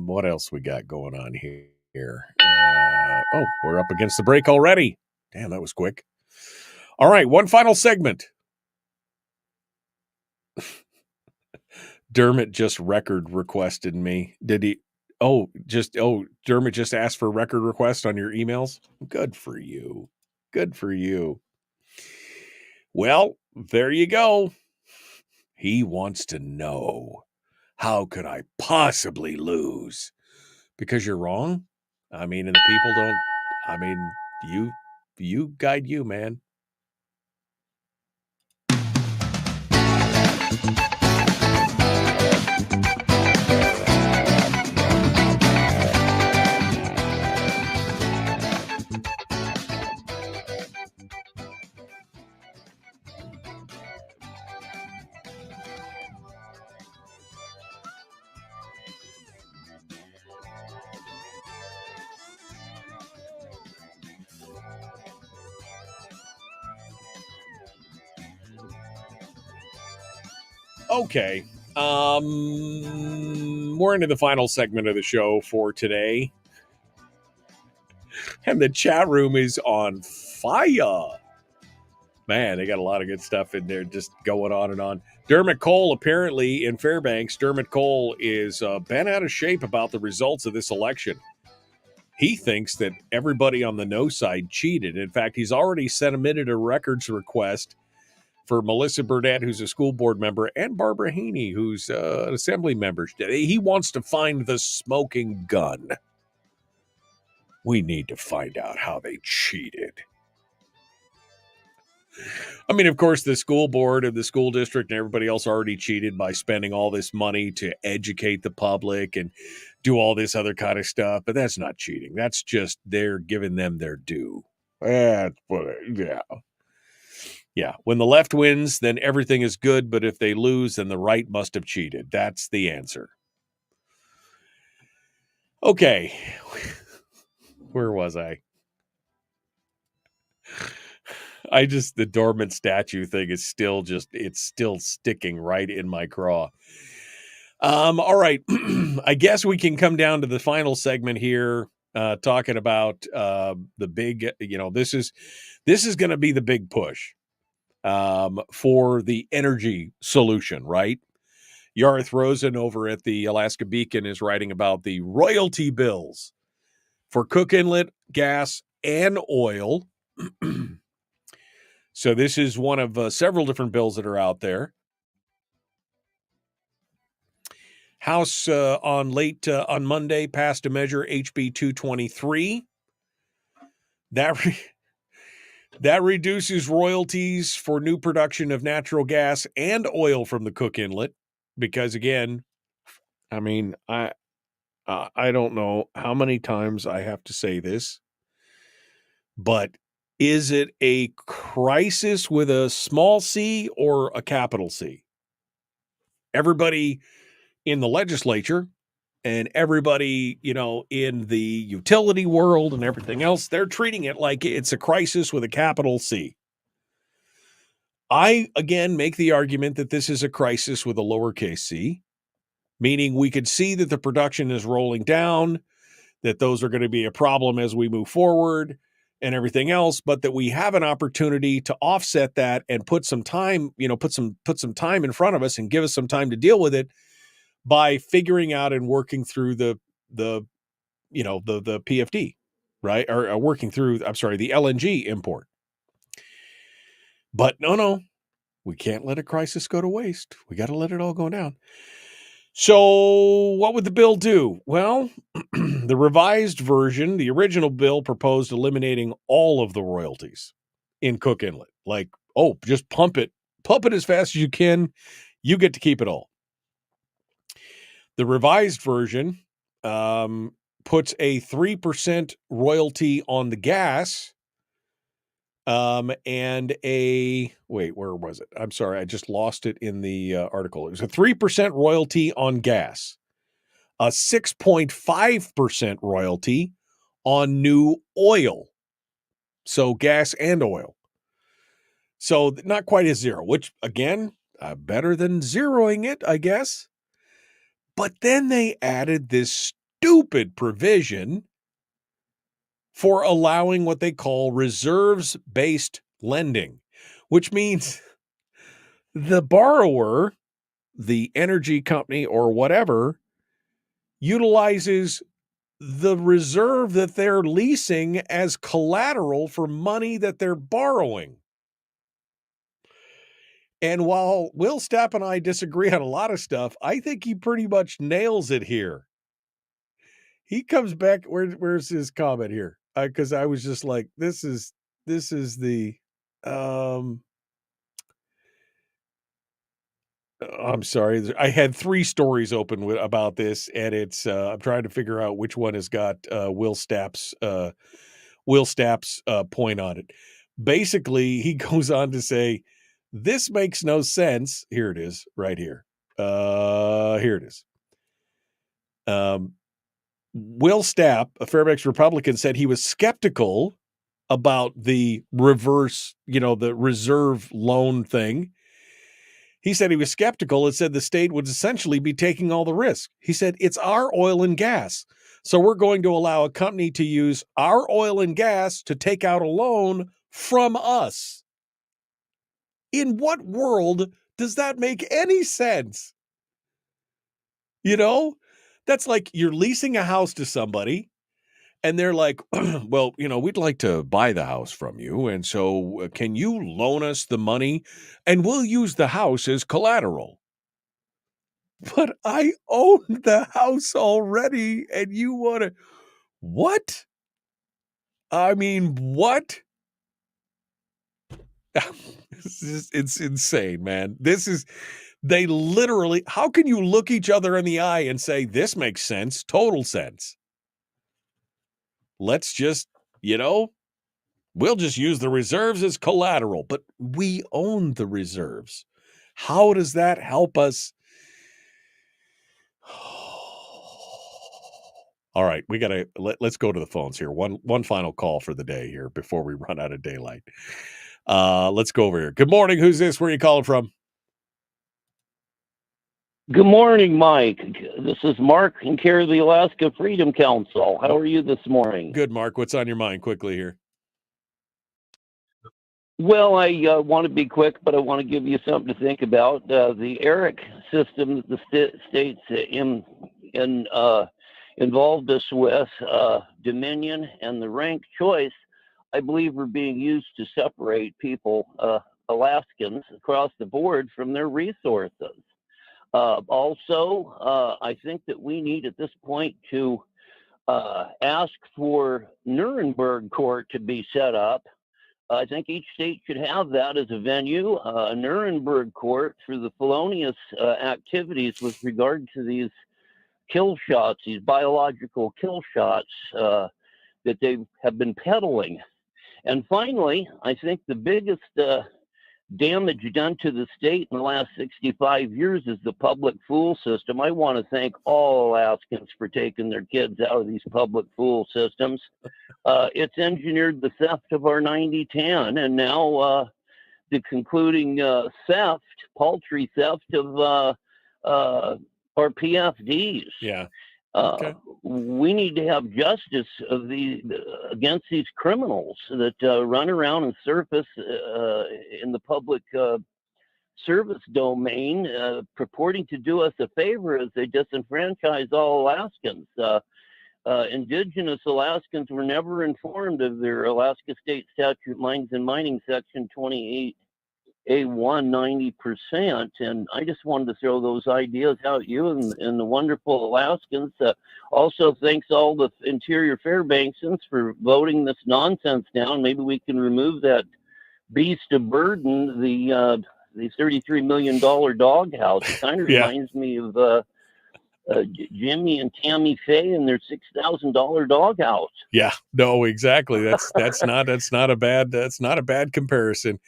What else we got going on here? We're up against the break already. Damn, that was quick. All right, one final segment. Dermot just record requested me. Did he? Dermot just asked for record request on your emails. Good for you. Good for you. Well, there you go. He wants to know, how could I possibly lose? Because you're wrong. I mean, and the people don't. I mean, you guide you, man. Okay. We're into the final segment of the show for today. And the chat room is on fire. Man, they got a lot of good stuff in there just going on and on. Dermot Cole, apparently in Fairbanks, Dermot Cole is bent out of shape about the results of this election. He thinks that everybody on the no side cheated. In fact, he's already submitted a records request for Melissa Burdett, who's a school board member, and Barbara Haney, who's an assembly member. He wants to find the smoking gun. We need to find out how they cheated. I mean, of course, the school board and the school district and everybody else already cheated by spending all this money to educate the public and do all this other kind of stuff. But that's not cheating. That's just they're giving them their due. Yeah. Yeah, when the left wins, then everything is good. But if they lose, then the right must have cheated. That's the answer. Okay. Where was I? The dormant statue thing is still it's still sticking right in my craw. All right. I guess we can come down to the final segment here, talking about the big, this is going to be the big push. For the energy solution, right? Yarth Rosen over at the Alaska Beacon is writing about the royalty bills for Cook Inlet gas and oil. So this is one of several different bills that are out there. House on Monday passed a measure HB 223 that reduces royalties for new production of natural gas and oil from the Cook Inlet. Because again, I mean, I don't know how many times I have to say this, but is it a crisis with a small c or a capital C? Everybody in the legislature and everybody, in the utility world and everything else, they're treating it like it's a crisis with a capital C. I, again, make the argument that this is a crisis with a lowercase c, meaning we could see that the production is rolling down, that those are going to be a problem as we move forward and everything else, but that we have an opportunity to offset that and put some time, put some time in front of us and give us some time to deal with it by figuring out and working through the PFD, right? Or working through, the LNG import. But no, we can't let a crisis go to waste. We got to let it all go down. So what would the bill do? Well, the revised version, the original bill proposed eliminating all of the royalties in Cook Inlet. Like, just pump it as fast as you can. You get to keep it all. The revised version puts a 3% royalty on the gas and where was it? I'm sorry, I just lost it in the article. It was a 3% royalty on gas, a 6.5% royalty on new oil. So gas and oil. So not quite as zero, which again, better than zeroing it, I guess. But then they added this stupid provision for allowing what they call reserves-based lending, which means the borrower, the energy company or whatever, utilizes the reserve that they're leasing as collateral for money that they're borrowing. And while Will Stapp and I disagree on a lot of stuff, I think he pretty much nails it here. He comes back. Where's his comment here? Because I was just like, this is the. I'm sorry. I had 3 stories open about this, and it's. I'm trying to figure out which one has got Will Stapp's point on it. Basically, he goes on to say, "This makes no sense." Here it is, right here. Here it is. Will Stapp, a Fairbanks Republican, said he was skeptical about the the reserve loan thing. He said he was skeptical and said the state would essentially be taking all the risk. He said, it's our oil and gas. So we're going to allow a company to use our oil and gas to take out a loan from us. In what world does that make any sense? That's like you're leasing a house to somebody and they're like, well, we'd like to buy the house from you. And so can you loan us the money and we'll use the house as collateral? But I own the house already and you want to, what? I mean, what? It's insane, man. They literally, how can you look each other in the eye and say, this makes sense, total sense? Let's just, we'll just use the reserves as collateral, but we own the reserves. How does that help us? All right, let's go to the phones here. One final call for the day here before we run out of daylight. Let's go over here. Good morning. Who's this? Where are you calling from? Good morning, Mike. This is Mark in care of the Alaska Freedom Council. How are you this morning? Good, Mark. What's on your mind quickly here? Well, I want to be quick, but I want to give you something to think about. The ERIC system that the states involved us with, Dominion and the ranked choice, I believe are being used to separate people, Alaskans, across the board from their resources. Also, I think that we need at this point to ask for Nuremberg Court to be set up. I think each state should have that as a venue, a Nuremberg Court for the felonious activities with regard to these kill shots, these biological kill shots that they have been peddling. And finally, I think the biggest damage done to the state in the last 65 years is the public pool system. I want to thank all Alaskans for taking their kids out of these public pool systems. It's engineered the theft of our 9010, and now the concluding theft, paltry theft of our PFDs. Yeah. We need to have justice against these criminals that run around and surface in the public service domain, purporting to do us a favor as they disenfranchise all Alaskans. Indigenous Alaskans were never informed of their Alaska State Statute Mines and Mining Section 28A1 90%, and I just wanted to throw those ideas out you and the wonderful Alaskans. Also, thanks all the interior Fairbanksans for voting this nonsense down. Maybe we can remove that beast of burden, the $33 million doghouse. It kind of reminds me of Jimmy and Tammy Faye and their $6,000 doghouse. Yeah, no, exactly. That's not a bad comparison.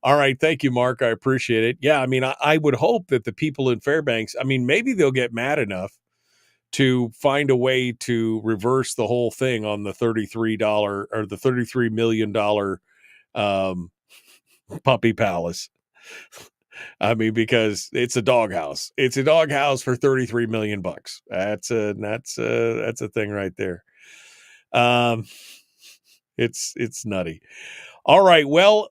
All right. Thank you, Mark. I appreciate it. Yeah. I mean, I would hope that the people in Fairbanks, I mean, maybe they'll get mad enough to find a way to reverse the whole thing on the $33 or the $33 million puppy palace. I mean, because it's a doghouse. It's a doghouse for $33 million. That's a thing right there. It's nutty. All right. Well,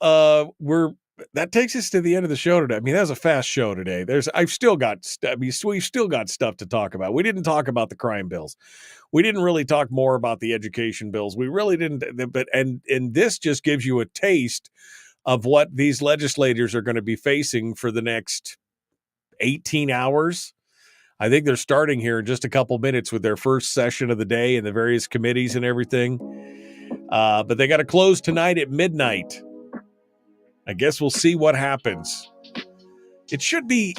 that takes us to the end of the show today. I mean, that was a fast show today. We've still got stuff to talk about. We didn't talk about the crime bills. We didn't really talk more about the education bills. We really didn't. But this just gives you a taste of what these legislators are going to be facing for the next 18 hours. I think they're starting here in just a couple minutes with their first session of the day and the various committees and everything. But they got to close tonight at midnight. I guess we'll see what happens. It should be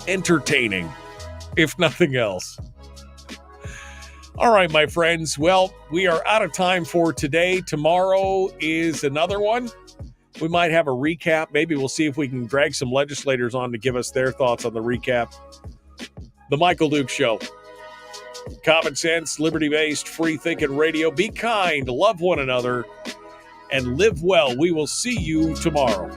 entertaining, if nothing else. All right, my friends. Well, we are out of time for today. Tomorrow is another one. We might have a recap. Maybe we'll see if we can drag some legislators on to give us their thoughts on the recap. The Michael Duke Show. Common sense, liberty-based, free-thinking radio. Be kind, love one another, and live well. We will see you tomorrow.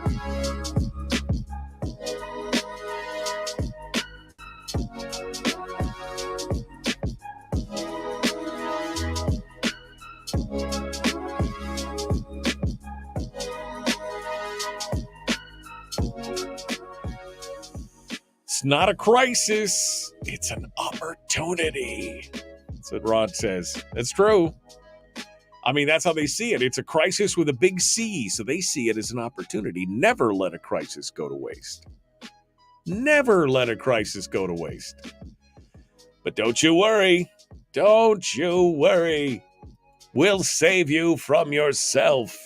It's not a crisis. It's an opportunity. That's what Rod says. That's true. I mean, that's how they see it. It's a crisis with a big C, so they see it as an opportunity. Never let a crisis go to waste. Never let a crisis go to waste. But don't you worry. Don't you worry. We'll save you from yourself.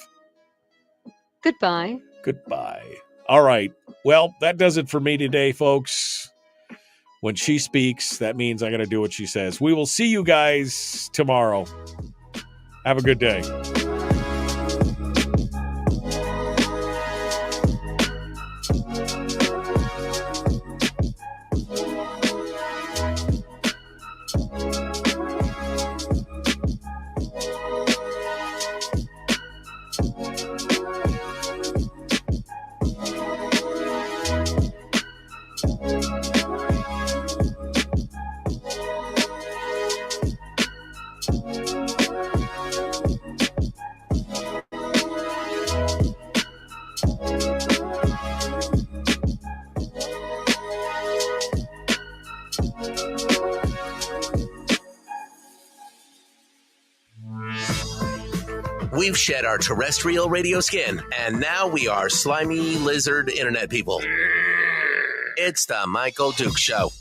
Goodbye. Goodbye. All right. Well, that does it for me today, folks. When she speaks, that means I got to do what she says. We will see you guys tomorrow. Have a good day. We've shed our terrestrial radio skin, and now we are slimy lizard internet people. It's the Michael Duke Show.